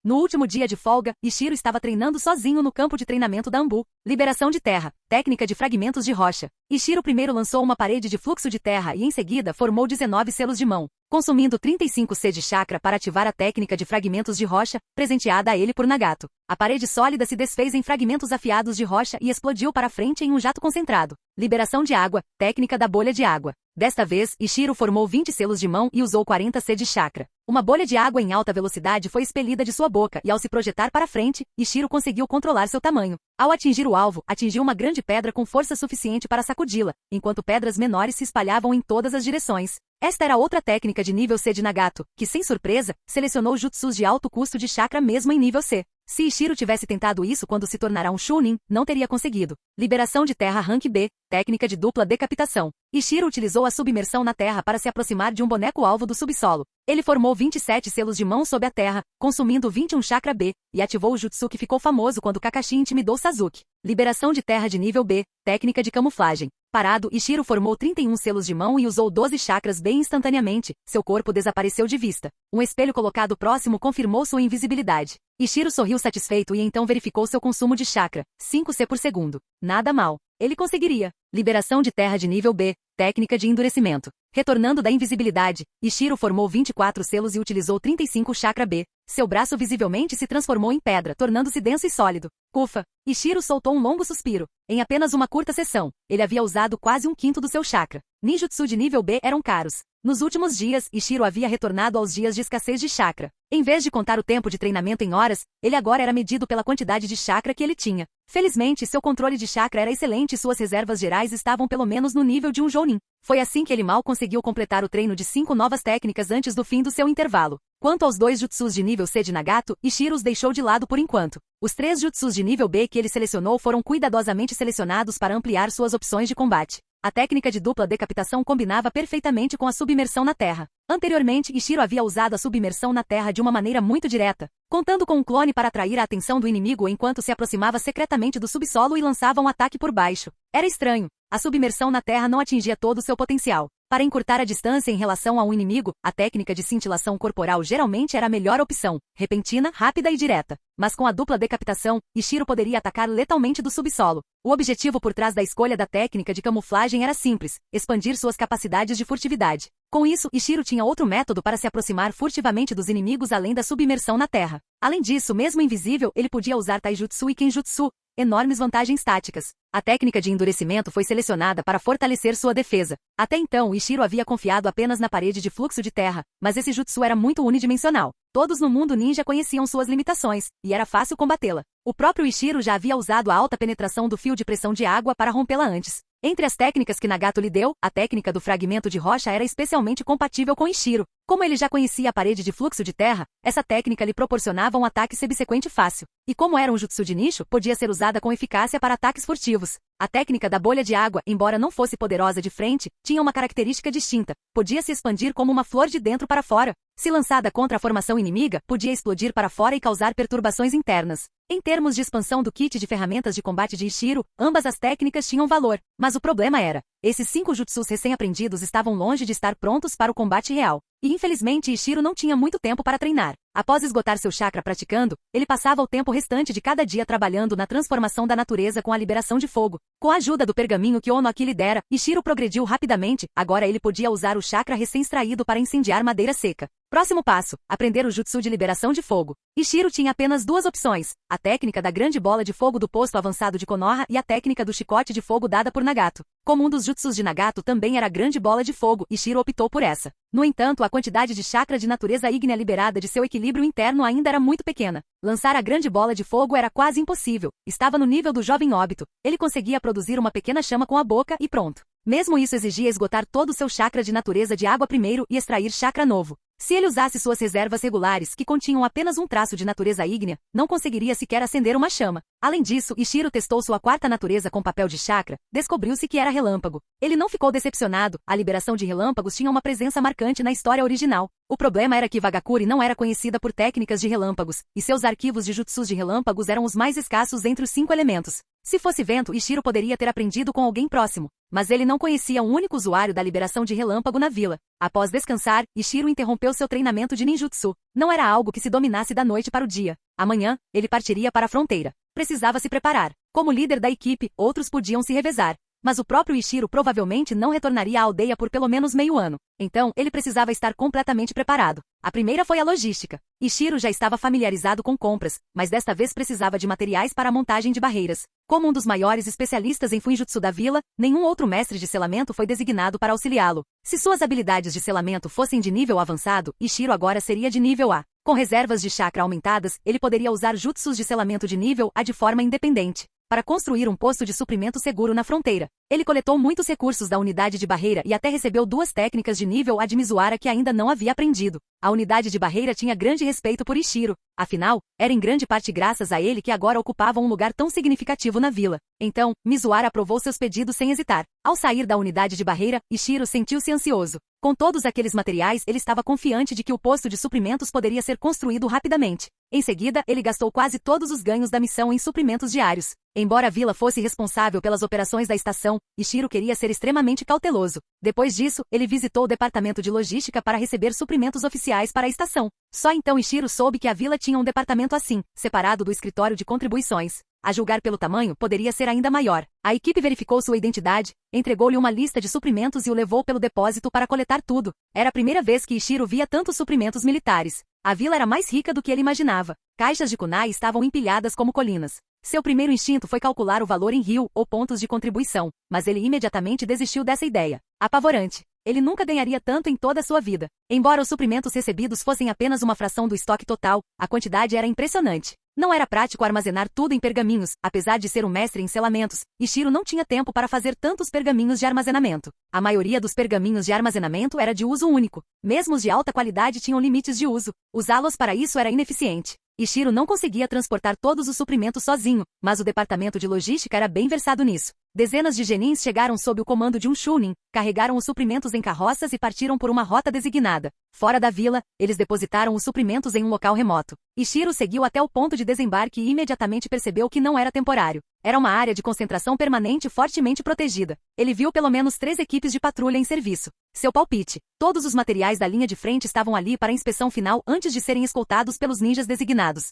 No último dia de folga, Ishiro estava treinando sozinho no campo de treinamento da Anbu. Liberação de terra, técnica de fragmentos de rocha. Ishiro primeiro lançou uma parede de fluxo de terra e em seguida formou 19 selos de mão, consumindo 35 C de chakra para ativar a técnica de fragmentos de rocha, presenteada a ele por Nagato. A parede sólida se desfez em fragmentos afiados de rocha e explodiu para frente em um jato concentrado. Liberação de água, técnica da bolha de água. Desta vez, Ishiro formou 20 selos de mão e usou 40 C de chakra. Uma bolha de água em alta velocidade foi expelida de sua boca e ao se projetar para frente, Ishiro conseguiu controlar seu tamanho. Ao atingir o alvo, atingiu uma grande pedra com força suficiente para sacudi-la, enquanto pedras menores se espalhavam em todas as direções. Esta era outra técnica de nível C de Nagato, que sem surpresa, selecionou jutsus de alto custo de chakra mesmo em nível C. Se Ishiro tivesse tentado isso quando se tornará um Chunin, não teria conseguido. Liberação de terra Rank B, técnica de dupla decapitação. Ishiro utilizou a submersão na terra para se aproximar de um boneco-alvo do subsolo. Ele formou 27 selos de mão sob a terra, consumindo 21 chakra B, e ativou o jutsu que ficou famoso quando Kakashi intimidou Sasuke. Liberação de terra de nível B, técnica de camuflagem. Parado, Ishiro formou 31 selos de mão e usou 12 chakras B instantaneamente. Seu corpo desapareceu de vista. Um espelho colocado próximo confirmou sua invisibilidade. Ishiro sorriu satisfeito e então verificou seu consumo de chakra, 5 C por segundo. Nada mal. Ele conseguiria. Liberação de terra de nível B, técnica de endurecimento. Retornando da invisibilidade, Ishiro formou 24 selos e utilizou 35 chakra B. Seu braço visivelmente se transformou em pedra, tornando-se denso e sólido. Ufa! Ishiro soltou um longo suspiro. Em apenas uma curta sessão, ele havia usado quase um quinto do seu chakra. Ninjutsu de nível B eram caros. Nos últimos dias, Ishiro havia retornado aos dias de escassez de chakra. Em vez de contar o tempo de treinamento em horas, ele agora era medido pela quantidade de chakra que ele tinha. Felizmente, seu controle de chakra era excelente e suas reservas gerais estavam pelo menos no nível de um Jounin. Foi assim que ele mal conseguiu completar o treino de 5 novas técnicas antes do fim do seu intervalo. Quanto aos 2 jutsus de nível C de Nagato, Ishiro os deixou de lado por enquanto. Os 3 jutsus de nível B que ele selecionou foram cuidadosamente selecionados para ampliar suas opções de combate. A técnica de dupla decapitação combinava perfeitamente com a submersão na terra. Anteriormente, Ishiro havia usado a submersão na terra de uma maneira muito direta, contando com um clone para atrair a atenção do inimigo enquanto se aproximava secretamente do subsolo e lançava um ataque por baixo. Era estranho. A submersão na terra não atingia todo o seu potencial. Para encurtar a distância em relação a um inimigo, a técnica de cintilação corporal geralmente era a melhor opção, repentina, rápida e direta. Mas com a dupla decapitação, Ishiro poderia atacar letalmente do subsolo. O objetivo por trás da escolha da técnica de camuflagem era simples, expandir suas capacidades de furtividade. Com isso, Ishiro tinha outro método para se aproximar furtivamente dos inimigos além da submersão na terra. Além disso, mesmo invisível, ele podia usar Taijutsu e Kenjutsu, enormes vantagens táticas. A técnica de endurecimento foi selecionada para fortalecer sua defesa. Até então, Ishiro havia confiado apenas na parede de fluxo de terra, mas esse jutsu era muito unidimensional. Todos no mundo ninja conheciam suas limitações, e era fácil combatê-la. O próprio Ishiro já havia usado a alta penetração do fio de pressão de água para rompê-la antes. Entre as técnicas que Nagato lhe deu, a técnica do fragmento de rocha era especialmente compatível com Ishiro. Como ele já conhecia a parede de fluxo de terra, essa técnica lhe proporcionava um ataque subsequente fácil. E como era um jutsu de nicho, podia ser usada com eficácia para ataques furtivos. A técnica da bolha de água, embora não fosse poderosa de frente, tinha uma característica distinta. Podia se expandir como uma flor de dentro para fora. Se lançada contra a formação inimiga, podia explodir para fora e causar perturbações internas. Em termos de expansão do kit de ferramentas de combate de Ishiro, ambas as técnicas tinham valor. Mas o problema era, esses 5 jutsus recém-aprendidos estavam longe de estar prontos para o combate real. E infelizmente Ishiro não tinha muito tempo para treinar. Após esgotar seu chakra praticando, ele passava o tempo restante de cada dia trabalhando na transformação da natureza com a liberação de fogo. Com a ajuda do pergaminho que Ono Aki lhe dera, Ishiro progrediu rapidamente, agora ele podia usar o chakra recém-extraído para incendiar madeira seca. Próximo passo, aprender o jutsu de liberação de fogo. Ishiro tinha apenas 2 opções, a técnica da grande bola de fogo do posto avançado de Konoha e a técnica do chicote de fogo dada por Nagato. Como um dos jutsus de Nagato também era a grande bola de fogo, Ishiro optou por essa. No entanto, a quantidade de chakra de natureza ígnea liberada de seu equilíbrio interno ainda era muito pequena. Lançar a grande bola de fogo era quase impossível. Estava no nível do jovem óbito. Ele conseguia produzir uma pequena chama com a boca e pronto. Mesmo isso exigia esgotar todo o seu chakra de natureza de água primeiro e extrair chakra novo. Se ele usasse suas reservas regulares, que continham apenas um traço de natureza ígnea, não conseguiria sequer acender uma chama. Além disso, Ishiro testou sua quarta natureza com papel de chakra, descobriu-se que era relâmpago. Ele não ficou decepcionado, a liberação de relâmpagos tinha uma presença marcante na história original. O problema era que Vagakuri não era conhecida por técnicas de relâmpagos, e seus arquivos de jutsus de relâmpagos eram os mais escassos entre os 5 elementos. Se fosse vento, Ishiro poderia ter aprendido com alguém próximo, mas ele não conhecia um único usuário da liberação de relâmpago na vila. Após descansar, Ishiro interrompeu seu treinamento de ninjutsu. Não era algo que se dominasse da noite para o dia. Amanhã, ele partiria para a fronteira. Precisava se preparar. Como líder da equipe, outros podiam se revezar. Mas o próprio Ishiro provavelmente não retornaria à aldeia por pelo menos meio ano. Então, ele precisava estar completamente preparado. A primeira foi a logística. Ishiro já estava familiarizado com compras, mas desta vez precisava de materiais para a montagem de barreiras. Como um dos maiores especialistas em Fuinjutsu da vila, nenhum outro mestre de selamento foi designado para auxiliá-lo. Se suas habilidades de selamento fossem de nível avançado, Ishiro agora seria de nível A. Com reservas de chakra aumentadas, ele poderia usar jutsus de selamento de nível A de forma independente. Para construir um posto de suprimento seguro na fronteira. Ele coletou muitos recursos da unidade de barreira e até recebeu 2 técnicas de nível A de Mizuhara que ainda não havia aprendido. A unidade de barreira tinha grande respeito por Ishiro. Afinal, era em grande parte graças a ele que agora ocupava um lugar tão significativo na vila. Então, Mizuhara aprovou seus pedidos sem hesitar. Ao sair da unidade de barreira, Ishiro sentiu-se ansioso. Com todos aqueles materiais, ele estava confiante de que o posto de suprimentos poderia ser construído rapidamente. Em seguida, ele gastou quase todos os ganhos da missão em suprimentos diários. Embora a vila fosse responsável pelas operações da estação, Ishiro queria ser extremamente cauteloso. Depois disso, ele visitou o departamento de logística para receber suprimentos oficiais para a estação. Só então Ishiro soube que a vila tinha um departamento assim, separado do escritório de contribuições. A julgar pelo tamanho, poderia ser ainda maior. A equipe verificou sua identidade, entregou-lhe uma lista de suprimentos e o levou pelo depósito para coletar tudo. Era a primeira vez que Ishiro via tantos suprimentos militares. A vila era mais rica do que ele imaginava. Caixas de kunai estavam empilhadas como colinas. Seu primeiro instinto foi calcular o valor em ryu, ou pontos de contribuição, mas ele imediatamente desistiu dessa ideia. Apavorante. Ele nunca ganharia tanto em toda a sua vida. Embora os suprimentos recebidos fossem apenas uma fração do estoque total, a quantidade era impressionante. Não era prático armazenar tudo em pergaminhos, apesar de ser um mestre em selamentos. Ichiro não tinha tempo para fazer tantos pergaminhos de armazenamento. A maioria dos pergaminhos de armazenamento era de uso único. Mesmo os de alta qualidade tinham limites de uso. Usá-los para isso era ineficiente. Ichiro não conseguia transportar todos os suprimentos sozinho, mas o departamento de logística era bem versado nisso. Dezenas de genins chegaram sob o comando de um chunin, carregaram os suprimentos em carroças e partiram por uma rota designada. Fora da vila, eles depositaram os suprimentos em um local remoto. Ichiro seguiu até o ponto de desembarque e imediatamente percebeu que não era temporário. Era uma área de concentração permanente fortemente protegida. Ele viu pelo menos 3 equipes de patrulha em serviço. Seu palpite: todos os materiais da linha de frente estavam ali para a inspeção final antes de serem escoltados pelos ninjas designados.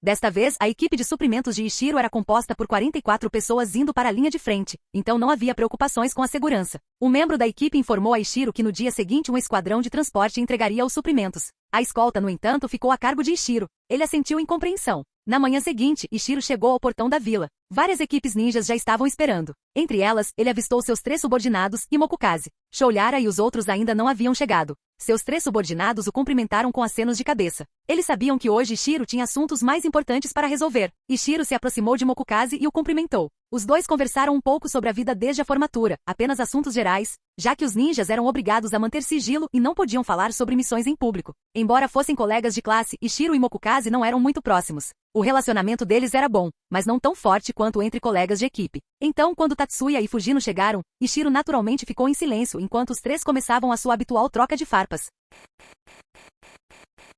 Desta vez, a equipe de suprimentos de Ichiro era composta por 44 pessoas indo para a linha de frente, então não havia preocupações com a segurança. Um membro da equipe informou a Ichiro que no dia seguinte um esquadrão de transporte entregaria os suprimentos. A escolta, no entanto, ficou a cargo de Ichiro. Ele assentiu em compreensão. Na manhã seguinte, Ichiro chegou ao portão da vila. Várias equipes ninjas já estavam esperando. Entre elas, ele avistou seus 3 subordinados e Mokukaze. Shoulyara e os outros ainda não haviam chegado. Seus 3 subordinados o cumprimentaram com acenos de cabeça. Eles sabiam que hoje Ichiro tinha assuntos mais importantes para resolver. Ichiro se aproximou de Mokukaze e o cumprimentou. Os dois conversaram um pouco sobre a vida desde a formatura, apenas assuntos gerais, já que os ninjas eram obrigados a manter sigilo e não podiam falar sobre missões em público. Embora fossem colegas de classe, Ichiro e Mokukaze não eram muito próximos. O relacionamento deles era bom, mas não tão forte quanto entre colegas de equipe. Então, quando Tatsuya e Fujino chegaram, Ichiro naturalmente ficou em silêncio enquanto os 3 começavam a sua habitual troca de farpas.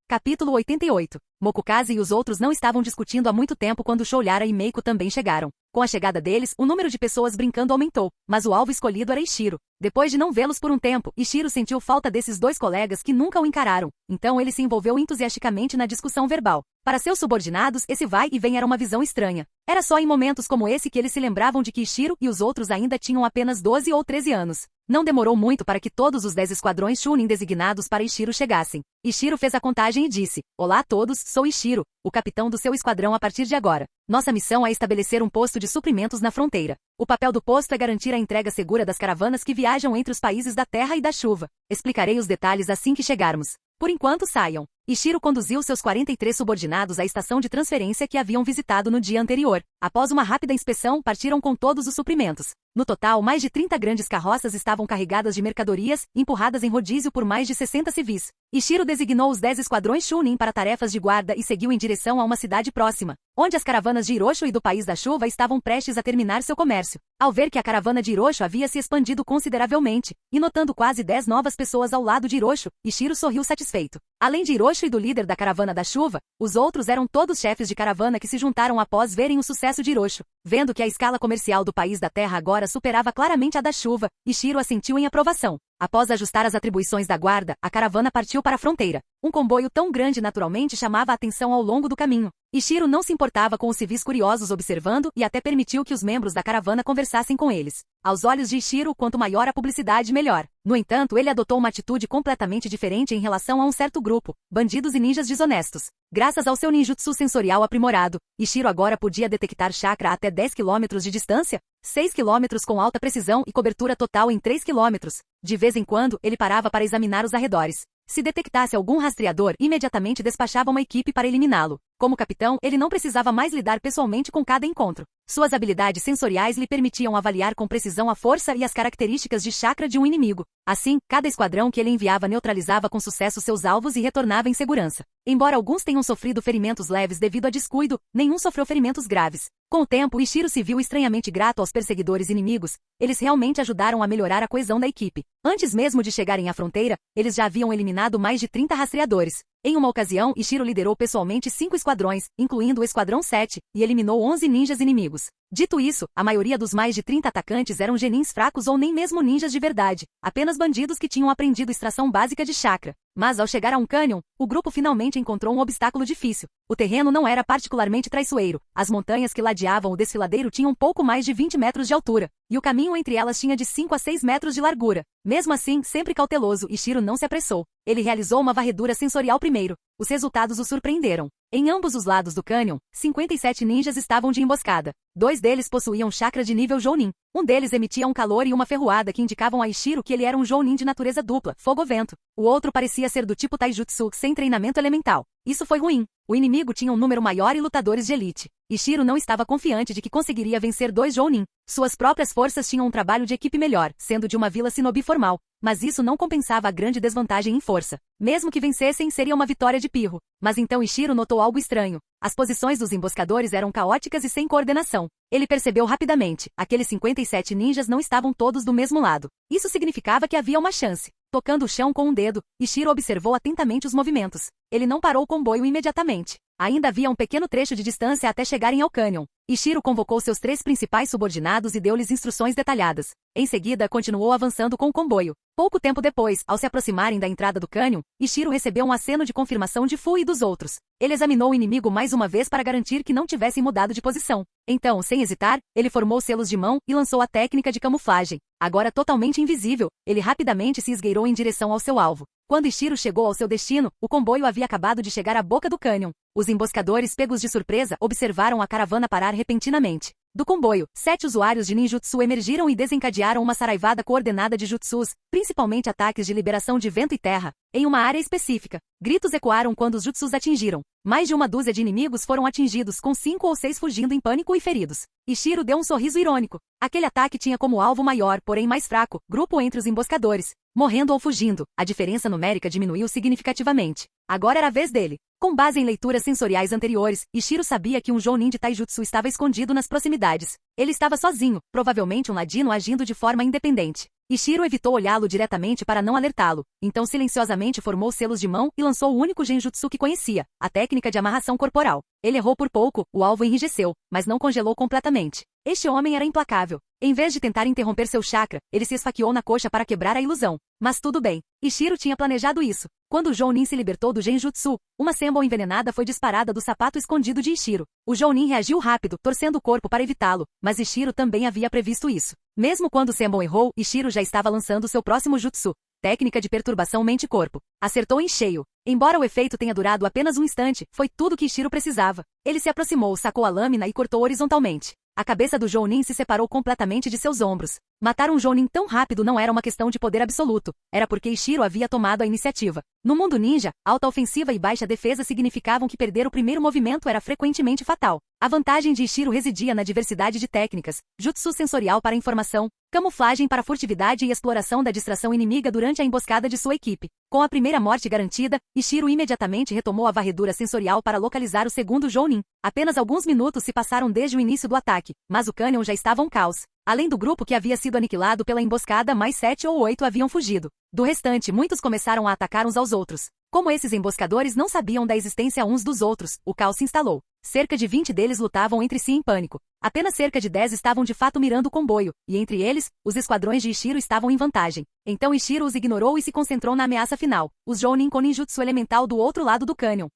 Capítulo 88. Mokukaze e os outros não estavam discutindo há muito tempo quando Shoulyara e Meiko também chegaram. Com a chegada deles, o número de pessoas brincando aumentou, mas o alvo escolhido era Ichiro. Depois de não vê-los por um tempo, Ichiro sentiu falta desses 2 colegas que nunca o encararam. Então ele se envolveu entusiasticamente na discussão verbal. Para seus subordinados, esse vai e vem era uma visão estranha. Era só em momentos como esse que eles se lembravam de que Ichiro e os outros ainda tinham apenas 12 ou 13 anos. Não demorou muito para que todos os 10 esquadrões Chunin designados para Ichiro chegassem. Ichiro fez a contagem e disse: "Olá a todos, sou Ichiro, o capitão do seu esquadrão a partir de agora. Nossa missão é estabelecer um posto de suprimentos na fronteira. O papel do posto é garantir a entrega segura das caravanas que viajam entre os países da terra e da chuva. Explicarei os detalhes assim que chegarmos. Por enquanto, saiam." Ichiro conduziu seus 43 subordinados à estação de transferência que haviam visitado no dia anterior. Após uma rápida inspeção, partiram com todos os suprimentos. No total, mais de 30 grandes carroças estavam carregadas de mercadorias, empurradas em rodízio por mais de 60 civis. Ichiro designou os 10 esquadrões Chunin para tarefas de guarda e seguiu em direção a uma cidade próxima, onde as caravanas de Hirosho e do País da Chuva estavam prestes a terminar seu comércio. Ao ver que a caravana de Hirosho havia se expandido consideravelmente, e notando quase 10 novas pessoas ao lado de Hirosho, Ichiro sorriu satisfeito. Além de Hirosho e do líder da caravana da chuva, os outros eram todos chefes de caravana que se juntaram após verem o sucesso de Hirosho. Vendo que a escala comercial do País da Terra agora superava claramente a da chuva, Ichiro assentiu em aprovação. Após ajustar as atribuições da guarda, a caravana partiu para a fronteira. Um comboio tão grande naturalmente chamava a atenção ao longo do caminho. Ichiro não se importava com os civis curiosos observando e até permitiu que os membros da caravana conversassem com eles. Aos olhos de Ichiro, quanto maior a publicidade, melhor. No entanto, ele adotou uma atitude completamente diferente em relação a um certo grupo, bandidos e ninjas desonestos. Graças ao seu ninjutsu sensorial aprimorado, Ichiro agora podia detectar chakra até 10 km de distância, 6 km com alta precisão e cobertura total em 3 km. De vez em quando, ele parava para examinar os arredores. Se detectasse algum rastreador, imediatamente despachava uma equipe para eliminá-lo. Como capitão, ele não precisava mais lidar pessoalmente com cada encontro. Suas habilidades sensoriais lhe permitiam avaliar com precisão a força e as características de chakra de um inimigo. Assim, cada esquadrão que ele enviava neutralizava com sucesso seus alvos e retornava em segurança. Embora alguns tenham sofrido ferimentos leves devido a descuido, nenhum sofreu ferimentos graves. Com o tempo, Ichiro se viu estranhamente grato aos perseguidores inimigos. Eles realmente ajudaram a melhorar a coesão da equipe. Antes mesmo de chegarem à fronteira, eles já haviam eliminado mais de 30 rastreadores. Em uma ocasião, Ichiro liderou pessoalmente 5 esquadrões, incluindo o Esquadrão 7, e eliminou 11 ninjas inimigos. Dito isso, a maioria dos mais de 30 atacantes eram genins fracos ou nem mesmo ninjas de verdade, apenas bandidos que tinham aprendido extração básica de chakra. Mas ao chegar a um cânion, o grupo finalmente encontrou um obstáculo difícil. O terreno não era particularmente traiçoeiro. As montanhas que ladeavam o desfiladeiro tinham pouco mais de 20 metros de altura, e o caminho entre elas tinha de 5 a 6 metros de largura. Mesmo assim, sempre cauteloso, Ichiro não se apressou. Ele realizou uma varredura sensorial primeiro. Os resultados o surpreenderam. Em ambos os lados do cânion, 57 ninjas estavam de emboscada. 2 deles possuíam chakra de nível Jounin. Um deles emitia um calor e uma ferroada que indicavam a Ishiro que ele era um Jounin de natureza dupla, fogo-vento. O outro parecia ser do tipo Taijutsu, sem treinamento elemental. Isso foi ruim. O inimigo tinha um número maior e lutadores de elite. Ishiro não estava confiante de que conseguiria vencer 2 Jounin. Suas próprias forças tinham um trabalho de equipe melhor, sendo de uma vila shinobi formal. Mas isso não compensava a grande desvantagem em força. Mesmo que vencessem, seria uma vitória de pirro. Mas então Ishiro notou algo estranho. As posições dos emboscadores eram caóticas e sem coordenação. Ele percebeu rapidamente. Aqueles 57 ninjas não estavam todos do mesmo lado. Isso significava que havia uma chance. Tocando o chão com um dedo, Ishiro observou atentamente os movimentos. Ele não parou o comboio imediatamente. Ainda havia um pequeno trecho de distância até chegarem ao cânion. Ishiro convocou seus 3 principais subordinados e deu-lhes instruções detalhadas. Em seguida, continuou avançando com o comboio. Pouco tempo depois, ao se aproximarem da entrada do cânion, Ishiro recebeu um aceno de confirmação de Fu e dos outros. Ele examinou o inimigo mais uma vez para garantir que não tivessem mudado de posição. Então, sem hesitar, ele formou selos de mão e lançou a técnica de camuflagem. Agora totalmente invisível, ele rapidamente se esgueirou em direção ao seu alvo. Quando Ishiro chegou ao seu destino, o comboio havia acabado de chegar à boca do cânion. Os emboscadores, pegos de surpresa, observaram a caravana parar repentinamente. Do comboio, 7 usuários de ninjutsu emergiram e desencadearam uma saraivada coordenada de jutsus, principalmente ataques de liberação de vento e terra, em uma área específica. Gritos ecoaram quando os jutsus atingiram. Mais de uma dúzia de inimigos foram atingidos, com 5 ou 6 fugindo em pânico e feridos. Ishiro deu um sorriso irônico. Aquele ataque tinha como alvo maior, porém mais fraco, grupo entre os emboscadores. Morrendo ou fugindo, a diferença numérica diminuiu significativamente. Agora era a vez dele. Com base em leituras sensoriais anteriores, Ishiro sabia que um Jounin de Taijutsu estava escondido nas proximidades. Ele estava sozinho, provavelmente um ladino agindo de forma independente. Ishiro evitou olhá-lo diretamente para não alertá-lo, então silenciosamente formou selos de mão e lançou o único genjutsu que conhecia, a técnica de amarração corporal. Ele errou por pouco, o alvo enrijeceu, mas não congelou completamente. Este homem era implacável. Em vez de tentar interromper seu chakra, ele se esfaqueou na coxa para quebrar a ilusão. Mas tudo bem. Ishiro tinha planejado isso. Quando o Jounin se libertou do genjutsu, uma Senbon envenenada foi disparada do sapato escondido de Ishiro. O Jounin reagiu rápido, torcendo o corpo para evitá-lo, mas Ishiro também havia previsto isso. Mesmo quando Senbon errou, Ishiro já estava lançando seu próximo jutsu. Técnica de perturbação mente-corpo. Acertou em cheio. Embora o efeito tenha durado apenas um instante, foi tudo que Ishiro precisava. Ele se aproximou, sacou a lâmina e cortou horizontalmente. A cabeça do Jounin se separou completamente de seus ombros. Matar um Jounin tão rápido não era uma questão de poder absoluto, era porque Ishiro havia tomado a iniciativa. No mundo ninja, alta ofensiva e baixa defesa significavam que perder o primeiro movimento era frequentemente fatal. A vantagem de Ishiro residia na diversidade de técnicas, jutsu sensorial para informação, camuflagem para furtividade e exploração da distração inimiga durante a emboscada de sua equipe. Com a primeira morte garantida, Ishiro imediatamente retomou a varredura sensorial para localizar o segundo Jounin. Apenas alguns minutos se passaram desde o início do ataque, mas o cânion já estava um caos. Além do grupo que havia sido aniquilado pela emboscada, mais 7 ou 8 haviam fugido. Do restante, muitos começaram a atacar uns aos outros. Como esses emboscadores não sabiam da existência uns dos outros, o caos se instalou. Cerca de 20 deles lutavam entre si em pânico. Apenas cerca de 10 estavam de fato mirando o comboio, e entre eles, os esquadrões de Ishiro estavam em vantagem. Então Ishiro os ignorou e se concentrou na ameaça final, os Jounin com ninjutsu elemental do outro lado do cânion.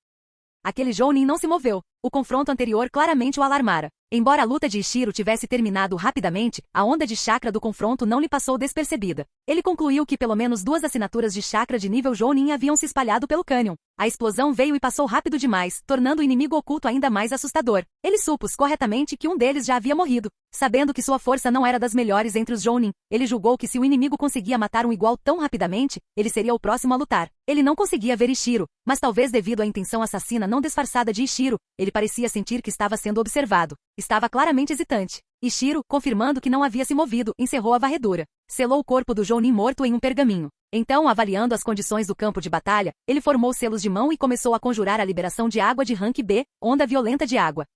Aquele Jounin não se moveu. O confronto anterior claramente o alarmara. Embora a luta de Ishiro tivesse terminado rapidamente, a onda de chakra do confronto não lhe passou despercebida. Ele concluiu que pelo menos 2 assinaturas de chakra de nível Jounin haviam se espalhado pelo cânion. A explosão veio e passou rápido demais, tornando o inimigo oculto ainda mais assustador. Ele supôs corretamente que um deles já havia morrido. Sabendo que sua força não era das melhores entre os Jounin, ele julgou que se o inimigo conseguia matar um igual tão rapidamente, ele seria o próximo a lutar. Ele não conseguia ver Ishiro, mas talvez devido à intenção assassina não disfarçada de Ishiro, ele parecia sentir que estava sendo observado. Estava claramente hesitante. Ishiro, confirmando que não havia se movido, encerrou a varredura. Selou o corpo do Jounin morto em um pergaminho. Então, avaliando as condições do campo de batalha, ele formou selos de mão e começou a conjurar a liberação de água de rank B, onda violenta de água.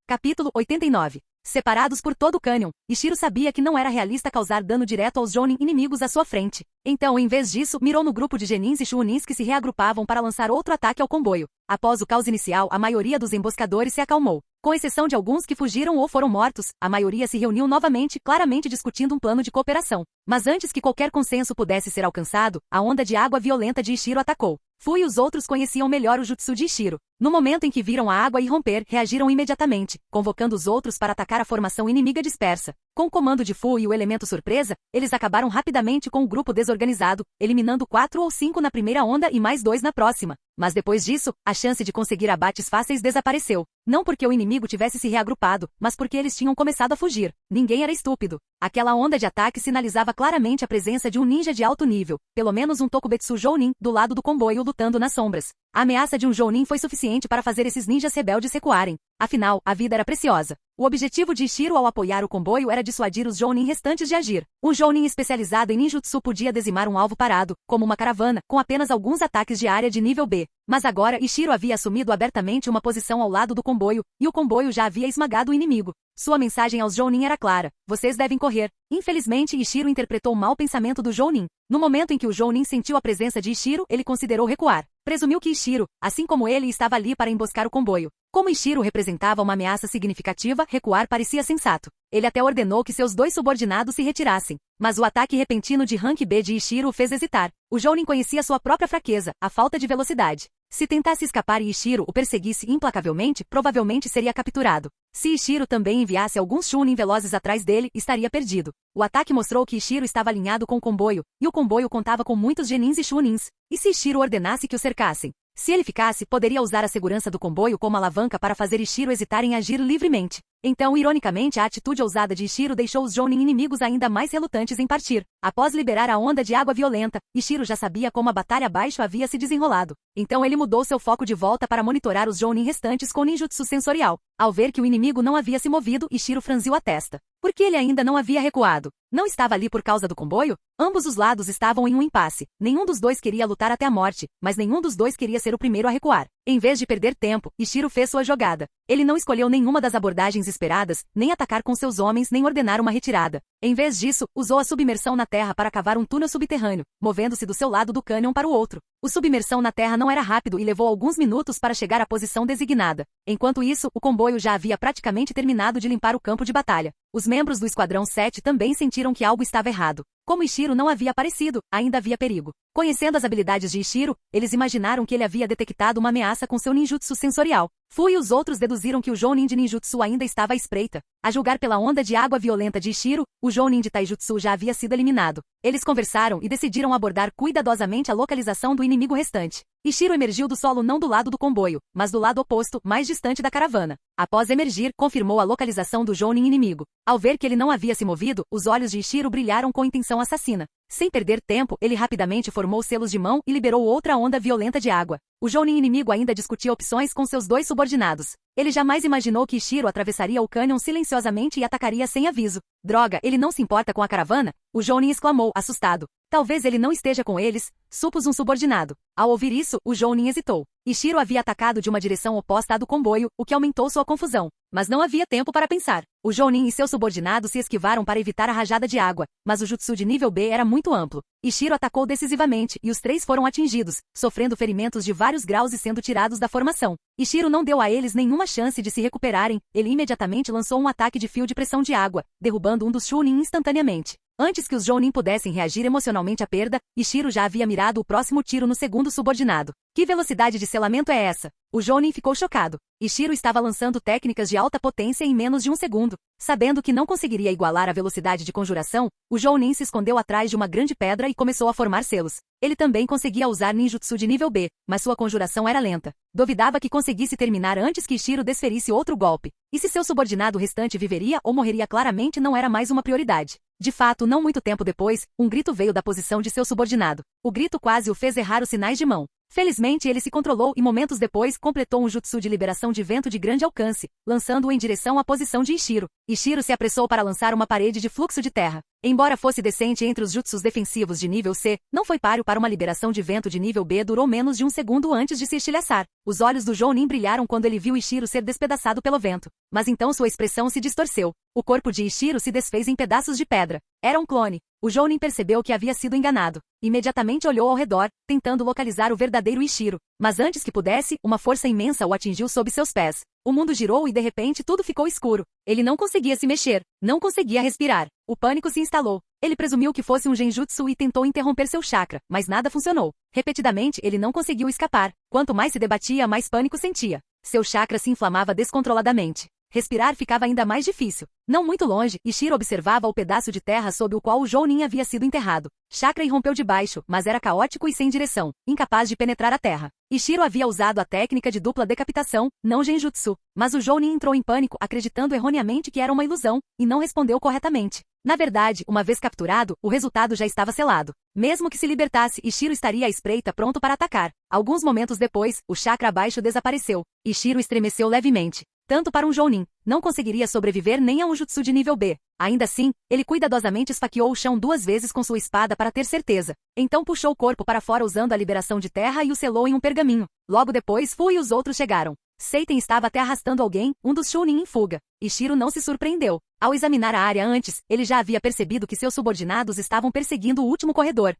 Capítulo 89. Separados por todo o cânion, Ishiro sabia que não era realista causar dano direto aos Jounin inimigos à sua frente. Então, em vez disso, mirou no grupo de Genins e Chuunins que se reagrupavam para lançar outro ataque ao comboio. Após o caos inicial, a maioria dos emboscadores se acalmou. Com exceção de alguns que fugiram ou foram mortos, a maioria se reuniu novamente, claramente discutindo um plano de cooperação. Mas antes que qualquer consenso pudesse ser alcançado, a onda de água violenta de Ishiro atacou. Fu e os outros conheciam melhor o jutsu de Ishiro. No momento em que viram a água irromper, reagiram imediatamente, convocando os outros para atacar a formação inimiga dispersa. Com o comando de Fu e o elemento surpresa, eles acabaram rapidamente com o grupo desorganizado, eliminando 4 ou 5 na primeira onda e mais 2 na próxima. Mas depois disso, a chance de conseguir abates fáceis desapareceu. Não porque o inimigo tivesse se reagrupado, mas porque eles tinham começado a fugir. Ninguém era estúpido. Aquela onda de ataque sinalizava claramente a presença de um ninja de alto nível, pelo menos um Tokubetsu Jounin, do lado do comboio lutando nas sombras. A ameaça de um Jounin foi suficiente para fazer esses ninjas rebeldes recuarem. Afinal, a vida era preciosa. O objetivo de Ishiro ao apoiar o comboio era dissuadir os Jounin restantes de agir. Um Jounin especializado em ninjutsu podia dizimar um alvo parado, como uma caravana, com apenas alguns ataques de área de nível B. Mas agora Ishiro havia assumido abertamente uma posição ao lado do comboio, e o comboio já havia esmagado o inimigo. Sua mensagem aos Jounin era clara: vocês devem correr. Infelizmente, Ishiro interpretou mal o pensamento do Jounin. No momento em que o Jounin sentiu a presença de Ishiro, ele considerou recuar. Presumiu que Ishiro, assim como ele, estava ali para emboscar o comboio. Como Ishiro representava uma ameaça significativa, recuar parecia sensato. Ele até ordenou que seus dois subordinados se retirassem. Mas o ataque repentino de Rank B de Ishiro o fez hesitar. O Jounin conhecia sua própria fraqueza, a falta de velocidade. Se tentasse escapar e Ishiro o perseguisse implacavelmente, provavelmente seria capturado. Se Ishiro também enviasse alguns Chunin velozes atrás dele, estaria perdido. O ataque mostrou que Ishiro estava alinhado com o comboio, e o comboio contava com muitos Genins e Chunins. E se Ishiro ordenasse que o cercassem? Se ele ficasse, poderia usar a segurança do comboio como alavanca para fazer Ishiro hesitar em agir livremente. Então, ironicamente, a atitude ousada de Ishiro deixou os Jounin inimigos ainda mais relutantes em partir. Após liberar a onda de água violenta, Ishiro já sabia como a batalha abaixo havia se desenrolado. Então ele mudou seu foco de volta para monitorar os Jounin restantes com ninjutsu sensorial. Ao ver que o inimigo não havia se movido, Ishiro franziu a testa. Por que ele ainda não havia recuado? Não estava ali por causa do comboio? Ambos os lados estavam em um impasse. Nenhum dos dois queria lutar até a morte, mas nenhum dos dois queria ser o primeiro a recuar. Em vez de perder tempo, Ishiro fez sua jogada. Ele não escolheu nenhuma das abordagens esperadas, nem atacar com seus homens, nem ordenar uma retirada. Em vez disso, usou a submersão na terra para cavar um túnel subterrâneo, movendo-se do seu lado do cânion para o outro. O submersão na terra não era rápido e levou alguns minutos para chegar à posição designada. Enquanto isso, o comboio já havia praticamente terminado de limpar o campo de batalha. Os membros do Esquadrão 7 também sentiram que algo estava errado. Como Ishiro não havia aparecido, ainda havia perigo. Conhecendo as habilidades de Ishiro, eles imaginaram que ele havia detectado uma ameaça com seu ninjutsu sensorial. Fu e os outros deduziram que o Jounin de ninjutsu ainda estava à espreita. A julgar pela onda de água violenta de Ishiro, o Jounin de taijutsu já havia sido eliminado. Eles conversaram e decidiram abordar cuidadosamente a localização do inimigo restante. Ishiro emergiu do solo não do lado do comboio, mas do lado oposto, mais distante da caravana. Após emergir, confirmou a localização do Jounin inimigo. Ao ver que ele não havia se movido, os olhos de Ishiro brilharam com intenção assassina. Sem perder tempo, ele rapidamente formou selos de mão e liberou outra onda violenta de água. O Jounin inimigo ainda discutia opções com seus dois subordinados. Ele jamais imaginou que Ishiro atravessaria o cânion silenciosamente e atacaria sem aviso. Droga, ele não se importa com a caravana? O Jounin exclamou, assustado. Talvez ele não esteja com eles, supôs um subordinado. Ao ouvir isso, o Jounin hesitou. Ishiro havia atacado de uma direção oposta à do comboio, o que aumentou sua confusão. Mas não havia tempo para pensar. O Jounin e seu subordinado se esquivaram para evitar a rajada de água, mas o jutsu de nível B era muito amplo. Ishiro atacou decisivamente, e os três foram atingidos, sofrendo ferimentos de vários graus e sendo tirados da formação. Ishiro não deu a eles nenhuma chance de se recuperarem, ele imediatamente lançou um ataque de fio de pressão de água, derrubando um dos Chunin instantaneamente. Antes que os Jounin pudessem reagir emocionalmente à perda, Ishiro já havia mirado o próximo tiro no segundo subordinado. Que velocidade de selamento é essa? O Jounin ficou chocado. Ishiro estava lançando técnicas de alta potência em menos de um segundo. Sabendo que não conseguiria igualar a velocidade de conjuração, o Jounin se escondeu atrás de uma grande pedra e começou a formar selos. Ele também conseguia usar ninjutsu de nível B, mas sua conjuração era lenta. Duvidava que conseguisse terminar antes que Ishiro desferisse outro golpe. E se seu subordinado restante viveria ou morreria claramente não era mais uma prioridade. De fato, não muito tempo depois, um grito veio da posição de seu subordinado. O grito quase o fez errar os sinais de mão. Felizmente ele se controlou e momentos depois completou um jutsu de liberação de vento de grande alcance, lançando-o em direção à posição de Ishiro. Ishiro se apressou para lançar uma parede de fluxo de terra. Embora fosse decente entre os jutsus defensivos de nível C, não foi páreo para uma liberação de vento de nível B. Durou menos de um segundo antes de se estilhaçar. Os olhos do Jounin brilharam quando ele viu Ishiro ser despedaçado pelo vento. Mas então sua expressão se distorceu. O corpo de Ishiro se desfez em pedaços de pedra. Era um clone. O Jounin percebeu que havia sido enganado. Imediatamente olhou ao redor, tentando localizar o verdadeiro Ishiro. Mas antes que pudesse, uma força imensa o atingiu sob seus pés. O mundo girou e de repente tudo ficou escuro. Ele não conseguia se mexer, não conseguia respirar. O pânico se instalou. Ele presumiu que fosse um genjutsu e tentou interromper seu chakra, mas nada funcionou. Repetidamente ele não conseguiu escapar. Quanto mais se debatia, mais pânico sentia. Seu chakra se inflamava descontroladamente. Respirar ficava ainda mais difícil. Não muito longe, Ishiro observava o pedaço de terra sob o qual o Jounin havia sido enterrado. Chakra irrompeu de baixo, mas era caótico e sem direção, incapaz de penetrar a terra. Ishiro havia usado a técnica de dupla decapitação, não genjutsu, mas o Jounin entrou em pânico acreditando erroneamente que era uma ilusão, e não respondeu corretamente. Na verdade, uma vez capturado, o resultado já estava selado. Mesmo que se libertasse, Ishiro estaria à espreita pronto para atacar. Alguns momentos depois, o chakra abaixo desapareceu. Ishiro estremeceu levemente. Tanto para um Jounin, não conseguiria sobreviver nem a um jutsu de nível B. Ainda assim, ele cuidadosamente esfaqueou o chão 2 vezes com sua espada para ter certeza. Então puxou o corpo para fora usando a liberação de terra e o selou em um pergaminho. Logo depois, Fu e os outros chegaram. Seiten estava até arrastando alguém, um dos Chunin em fuga. Ishiro não se surpreendeu. Ao examinar a área antes, ele já havia percebido que seus subordinados estavam perseguindo o último corredor.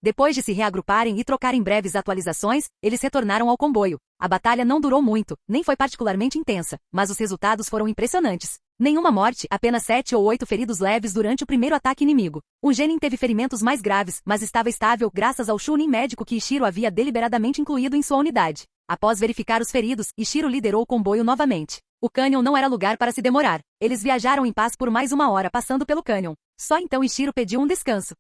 Depois de se reagruparem e trocarem breves atualizações, eles retornaram ao comboio. A batalha não durou muito, nem foi particularmente intensa, mas os resultados foram impressionantes. Nenhuma morte, apenas 7 ou 8 feridos leves durante o primeiro ataque inimigo. Um Genin teve ferimentos mais graves, mas estava estável graças ao Chunin médico que Ishiro havia deliberadamente incluído em sua unidade. Após verificar os feridos, Ishiro liderou o comboio novamente. O cânion não era lugar para se demorar. Eles viajaram em paz por mais 1 hora passando pelo cânion. Só então Ishiro pediu um descanso.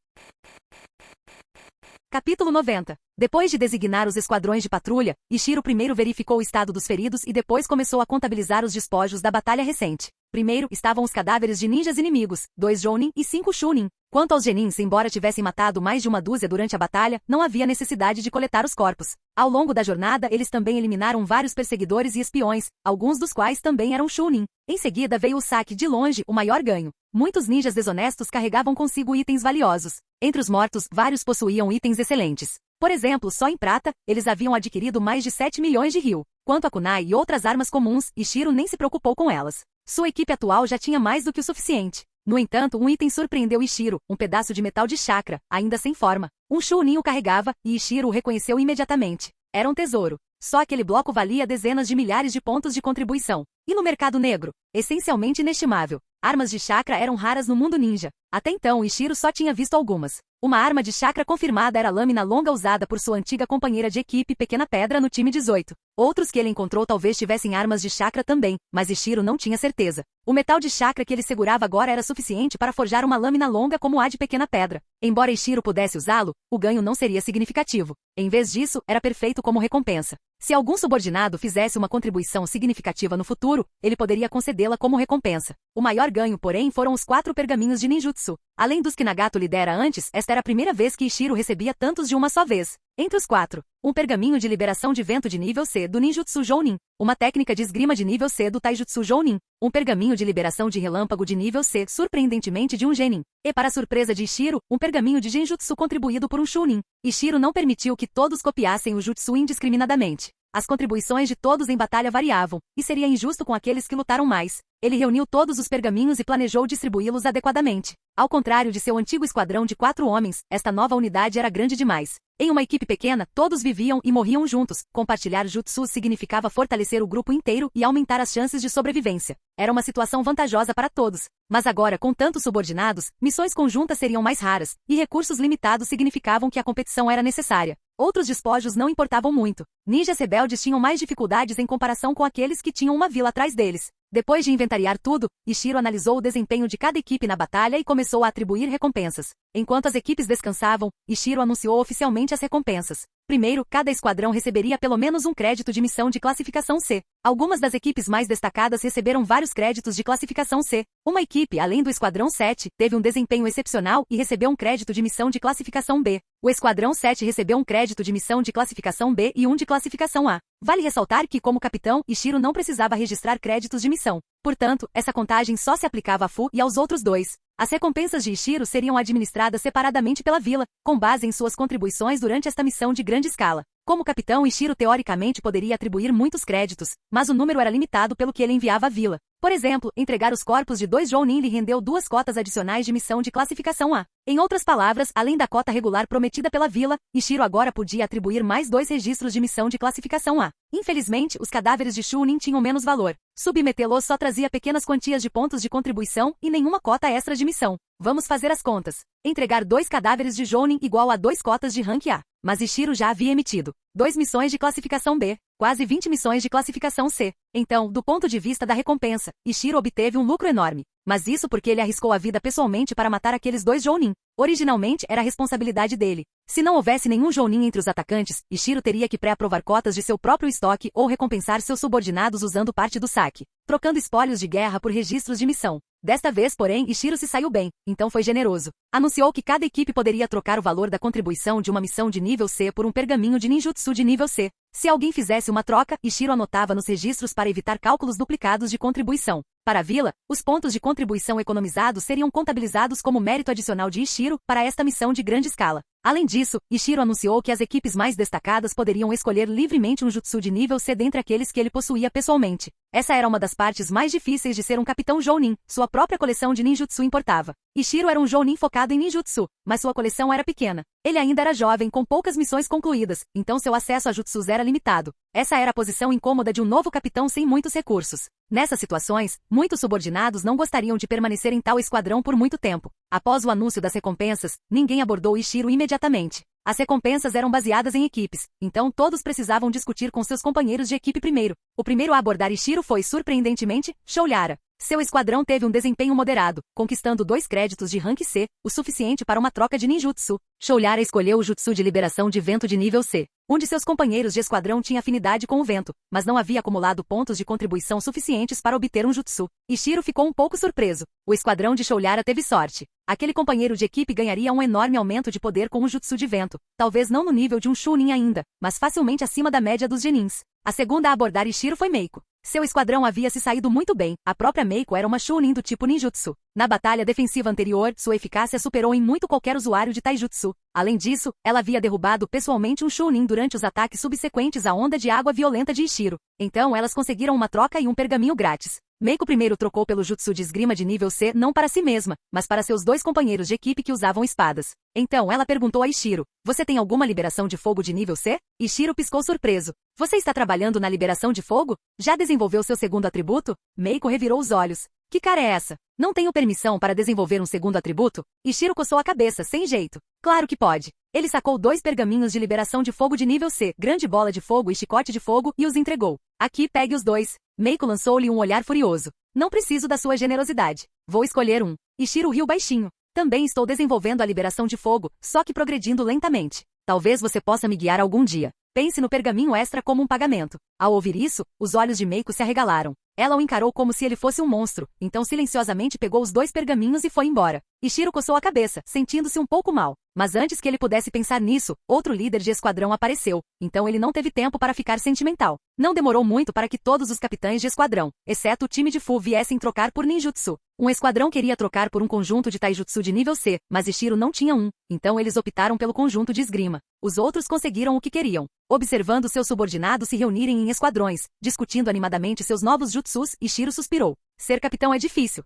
Capítulo 90. Depois de designar os esquadrões de patrulha, Ishiro primeiro verificou o estado dos feridos e depois começou a contabilizar os despojos da batalha recente. Primeiro estavam os cadáveres de ninjas inimigos, 2 Jounin e 5 Chunin. Quanto aos Genins, embora tivessem matado mais de 1 dúzia durante a batalha, não havia necessidade de coletar os corpos. Ao longo da jornada, eles também eliminaram vários perseguidores e espiões, alguns dos quais também eram Chunin. Em seguida veio o saque, de longe, o maior ganho. Muitos ninjas desonestos carregavam consigo itens valiosos. Entre os mortos, vários possuíam itens excelentes. Por exemplo, só em prata, eles haviam adquirido mais de 7 milhões de ryu. Quanto a kunai e outras armas comuns, Ishiro nem se preocupou com elas. Sua equipe atual já tinha mais do que o suficiente. No entanto, um item surpreendeu Ishiro, um pedaço de metal de chakra, ainda sem forma. Um Chunin o carregava, e Ishiro o reconheceu imediatamente. Era um tesouro. Só aquele bloco valia dezenas de milhares de pontos de contribuição. E no mercado negro? Essencialmente inestimável. Armas de chakra eram raras no mundo ninja. Até então, Ishiro só tinha visto algumas. Uma arma de chakra confirmada era a lâmina longa usada por sua antiga companheira de equipe Pequena Pedra no time 18. Outros que ele encontrou talvez tivessem armas de chakra também, mas Ishiro não tinha certeza. O metal de chakra que ele segurava agora era suficiente para forjar uma lâmina longa como a de Pequena Pedra. Embora Ishiro pudesse usá-lo, o ganho não seria significativo. Em vez disso, era perfeito como recompensa. Se algum subordinado fizesse uma contribuição significativa no futuro, ele poderia concedê-la como recompensa. O maior ganho, porém, foram os 4 pergaminhos de ninjutsu. Além dos que Nagato lidera antes, esta era a primeira vez que Ishiro recebia tantos de uma só vez. Entre os 4, um pergaminho de liberação de vento de nível C do Ninjutsu Jounin, uma técnica de esgrima de nível C do Taijutsu Jounin, um pergaminho de liberação de relâmpago de nível C surpreendentemente de um Genin, e para surpresa de Ishiro, um pergaminho de Genjutsu contribuído por um Chunin. Ishiro não permitiu que todos copiassem o jutsu indiscriminadamente. As contribuições de todos em batalha variavam, e seria injusto com aqueles que lutaram mais. Ele reuniu todos os pergaminhos e planejou distribuí-los adequadamente. Ao contrário de seu antigo esquadrão de 4 homens, esta nova unidade era grande demais. Em uma equipe pequena, todos viviam e morriam juntos. Compartilhar jutsu significava fortalecer o grupo inteiro e aumentar as chances de sobrevivência. Era uma situação vantajosa para todos. Mas agora, com tantos subordinados, missões conjuntas seriam mais raras, e recursos limitados significavam que a competição era necessária. Outros despojos não importavam muito. Ninjas rebeldes tinham mais dificuldades em comparação com aqueles que tinham uma vila atrás deles. Depois de inventariar tudo, Ishiro analisou o desempenho de cada equipe na batalha e começou a atribuir recompensas. Enquanto as equipes descansavam, Ishiro anunciou oficialmente as recompensas. Primeiro, cada esquadrão receberia pelo menos um crédito de missão de classificação C. Algumas das equipes mais destacadas receberam vários créditos de classificação C. Uma equipe, além do Esquadrão 7, teve um desempenho excepcional e recebeu um crédito de missão de classificação B. O Esquadrão 7 recebeu um crédito de missão de classificação B e um de classificação A. Vale ressaltar que, como capitão, Ishiro não precisava registrar créditos de missão. Portanto, essa contagem só se aplicava a Fu e aos outros 2. As recompensas de Ishiro seriam administradas separadamente pela vila, com base em suas contribuições durante esta missão de grande escala. Como capitão, Ishiro teoricamente poderia atribuir muitos créditos, mas o número era limitado pelo que ele enviava à vila. Por exemplo, entregar os corpos de 2 Jounin lhe rendeu 2 cotas adicionais de missão de classificação A. Em outras palavras, além da cota regular prometida pela vila, Ishiro agora podia atribuir mais 2 registros de missão de classificação A. Infelizmente, os cadáveres de Chunin tinham menos valor. Submetê-los só trazia pequenas quantias de pontos de contribuição e nenhuma cota extra de missão. Vamos fazer as contas. Entregar 2 cadáveres de Jounin igual a 2 cotas de rank A. Mas Ishiro já havia emitido 2 missões de classificação B. quase 20 missões de classificação C. Então, do ponto de vista da recompensa, Ishiro obteve um lucro enorme. Mas isso porque ele arriscou a vida pessoalmente para matar aqueles dois Jounin. Originalmente, era a responsabilidade dele. Se não houvesse nenhum Jounin entre os atacantes, Ishiro teria que pré-aprovar cotas de seu próprio estoque ou recompensar seus subordinados usando parte do saque, trocando espólios de guerra por registros de missão. Desta vez, porém, Ishiro se saiu bem, então foi generoso. Anunciou que cada equipe poderia trocar o valor da contribuição de uma missão de nível C por um pergaminho de ninjutsu de nível C. Se alguém fizesse uma troca, Ishiro anotava nos registros para evitar cálculos duplicados de contribuição. Para a vila, os pontos de contribuição economizados seriam contabilizados como mérito adicional de Ishiro para esta missão de grande escala. Além disso, Ishiro anunciou que as equipes mais destacadas poderiam escolher livremente um jutsu de nível C dentre aqueles que ele possuía pessoalmente. Essa era uma das partes mais difíceis de ser um capitão Jounin. Sua própria coleção de ninjutsu importava. Ishiro era um Jounin focado em ninjutsu, mas sua coleção era pequena. Ele ainda era jovem com poucas missões concluídas, então seu acesso a jutsus era limitado. Essa era a posição incômoda de um novo capitão sem muitos recursos. Nessas situações, muitos subordinados não gostariam de permanecer em tal esquadrão por muito tempo. Após o anúncio das recompensas, ninguém abordou Ishiro imediatamente. As recompensas eram baseadas em equipes, então todos precisavam discutir com seus companheiros de equipe primeiro. O primeiro a abordar Ishiro foi, surpreendentemente, Shoulyara. Seu esquadrão teve um desempenho moderado, conquistando 2 créditos de rank C, o suficiente para uma troca de ninjutsu. Shoulyara escolheu o jutsu de liberação de vento de nível C. Um de seus companheiros de esquadrão tinha afinidade com o vento, mas não havia acumulado pontos de contribuição suficientes para obter um jutsu. Ishiro ficou um pouco surpreso. O esquadrão de Shoulyara teve sorte. Aquele companheiro de equipe ganharia um enorme aumento de poder com o jutsu de vento, talvez não no nível de um Chunin ainda, mas facilmente acima da média dos genins. A segunda a abordar Ishiro foi Meiko. Seu esquadrão havia se saído muito bem, a própria Meiko era uma Chunin do tipo ninjutsu. Na batalha defensiva anterior, sua eficácia superou em muito qualquer usuário de taijutsu. Além disso, ela havia derrubado pessoalmente um Chunin durante os ataques subsequentes à onda de água violenta de Ishiro. Então elas conseguiram uma troca e um pergaminho grátis. Meiko primeiro trocou pelo jutsu de esgrima de nível C não para si mesma, mas para seus 2 companheiros de equipe que usavam espadas. Então ela perguntou a Ishiro, você tem alguma liberação de fogo de nível C? Ishiro piscou surpreso. Você está trabalhando na liberação de fogo? Já desenvolveu seu segundo atributo? Meiko revirou os olhos. Que cara é essa? Não tenho permissão para desenvolver um segundo atributo? Ishiro coçou a cabeça, sem jeito. Claro que pode. Ele sacou 2 pergaminhos de liberação de fogo de nível C, grande bola de fogo e chicote de fogo, e os entregou. Aqui, pegue os 2. Meiko lançou-lhe um olhar furioso. Não preciso da sua generosidade. Vou escolher um. Ishiro riu baixinho. Também estou desenvolvendo a liberação de fogo, só que progredindo lentamente. Talvez você possa me guiar algum dia. Pense no pergaminho extra como um pagamento. Ao ouvir isso, os olhos de Meiko se arregalaram. Ela o encarou como se ele fosse um monstro, então silenciosamente pegou os 2 pergaminhos e foi embora. Ishiro coçou a cabeça, sentindo-se um pouco mal. Mas antes que ele pudesse pensar nisso, outro líder de esquadrão apareceu, então ele não teve tempo para ficar sentimental. Não demorou muito para que todos os capitães de esquadrão, exceto o time de Fu, viessem trocar por ninjutsu. Um esquadrão queria trocar por um conjunto de taijutsu de nível C, mas Ishiro não tinha um, então eles optaram pelo conjunto de esgrima. Os outros conseguiram o que queriam. Observando seus subordinados se reunirem em esquadrões, discutindo animadamente seus novos jutsus, Ishiro suspirou. Ser capitão é difícil.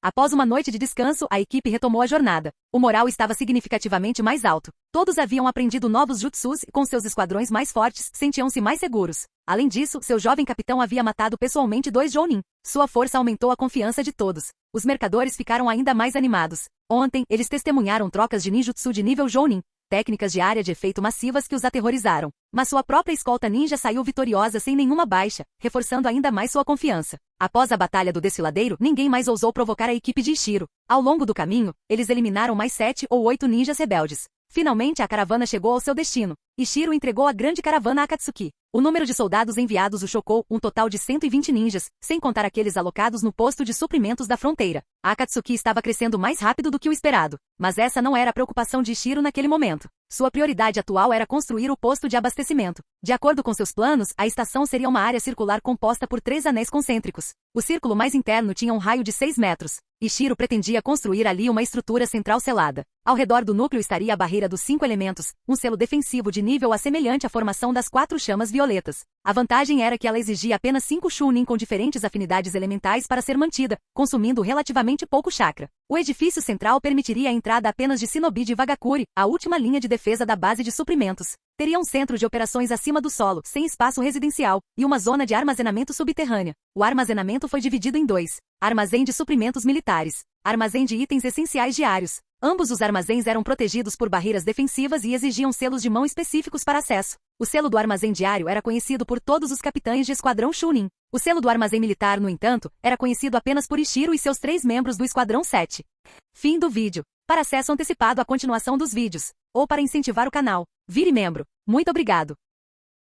Após uma noite de descanso, a equipe retomou a jornada. O moral estava significativamente mais alto. Todos haviam aprendido novos jutsus e com seus esquadrões mais fortes, sentiam-se mais seguros. Além disso, seu jovem capitão havia matado pessoalmente 2 Jounin. Sua força aumentou a confiança de todos. Os mercadores ficaram ainda mais animados. Ontem, eles testemunharam trocas de ninjutsu de nível Jounin, técnicas de área de efeito massivas que os aterrorizaram. Mas sua própria escolta ninja saiu vitoriosa sem nenhuma baixa, reforçando ainda mais sua confiança. Após a batalha do desfiladeiro, ninguém mais ousou provocar a equipe de Ishiro. Ao longo do caminho, eles eliminaram mais 7 ou 8 ninjas rebeldes. Finalmente a caravana chegou ao seu destino. Ishiro entregou a grande caravana a Akatsuki. O número de soldados enviados o chocou, um total de 120 ninjas, sem contar aqueles alocados no posto de suprimentos da fronteira. A Akatsuki estava crescendo mais rápido do que o esperado. Mas essa não era a preocupação de Ishiro naquele momento. Sua prioridade atual era construir o posto de abastecimento. De acordo com seus planos, a estação seria uma área circular composta por 3 anéis concêntricos. O círculo mais interno tinha um raio de 6 metros. Ishiro pretendia construir ali uma estrutura central selada. Ao redor do núcleo estaria a barreira dos 5 elementos, um selo defensivo de nível assemelhante à formação das 4 chamas violetas. A vantagem era que ela exigia apenas 5 Chunin com diferentes afinidades elementais para ser mantida, consumindo relativamente pouco chakra. O edifício central permitiria a entrada apenas de Shinobi de Vagakuri, a última linha de defesa da base de suprimentos. Teria um centro de operações acima do solo, sem espaço residencial, e uma zona de armazenamento subterrânea. O armazenamento foi dividido em 2. Armazém de suprimentos militares. Armazém de itens essenciais diários. Ambos os armazéns eram protegidos por barreiras defensivas e exigiam selos de mão específicos para acesso. O selo do armazém diário era conhecido por todos os capitães de esquadrão Chunin. O selo do armazém militar, no entanto, era conhecido apenas por Ichiro e seus 3 membros do Esquadrão 7. Fim do vídeo. Para acesso antecipado à continuação dos vídeos, ou para incentivar o canal, vire membro. Muito obrigado.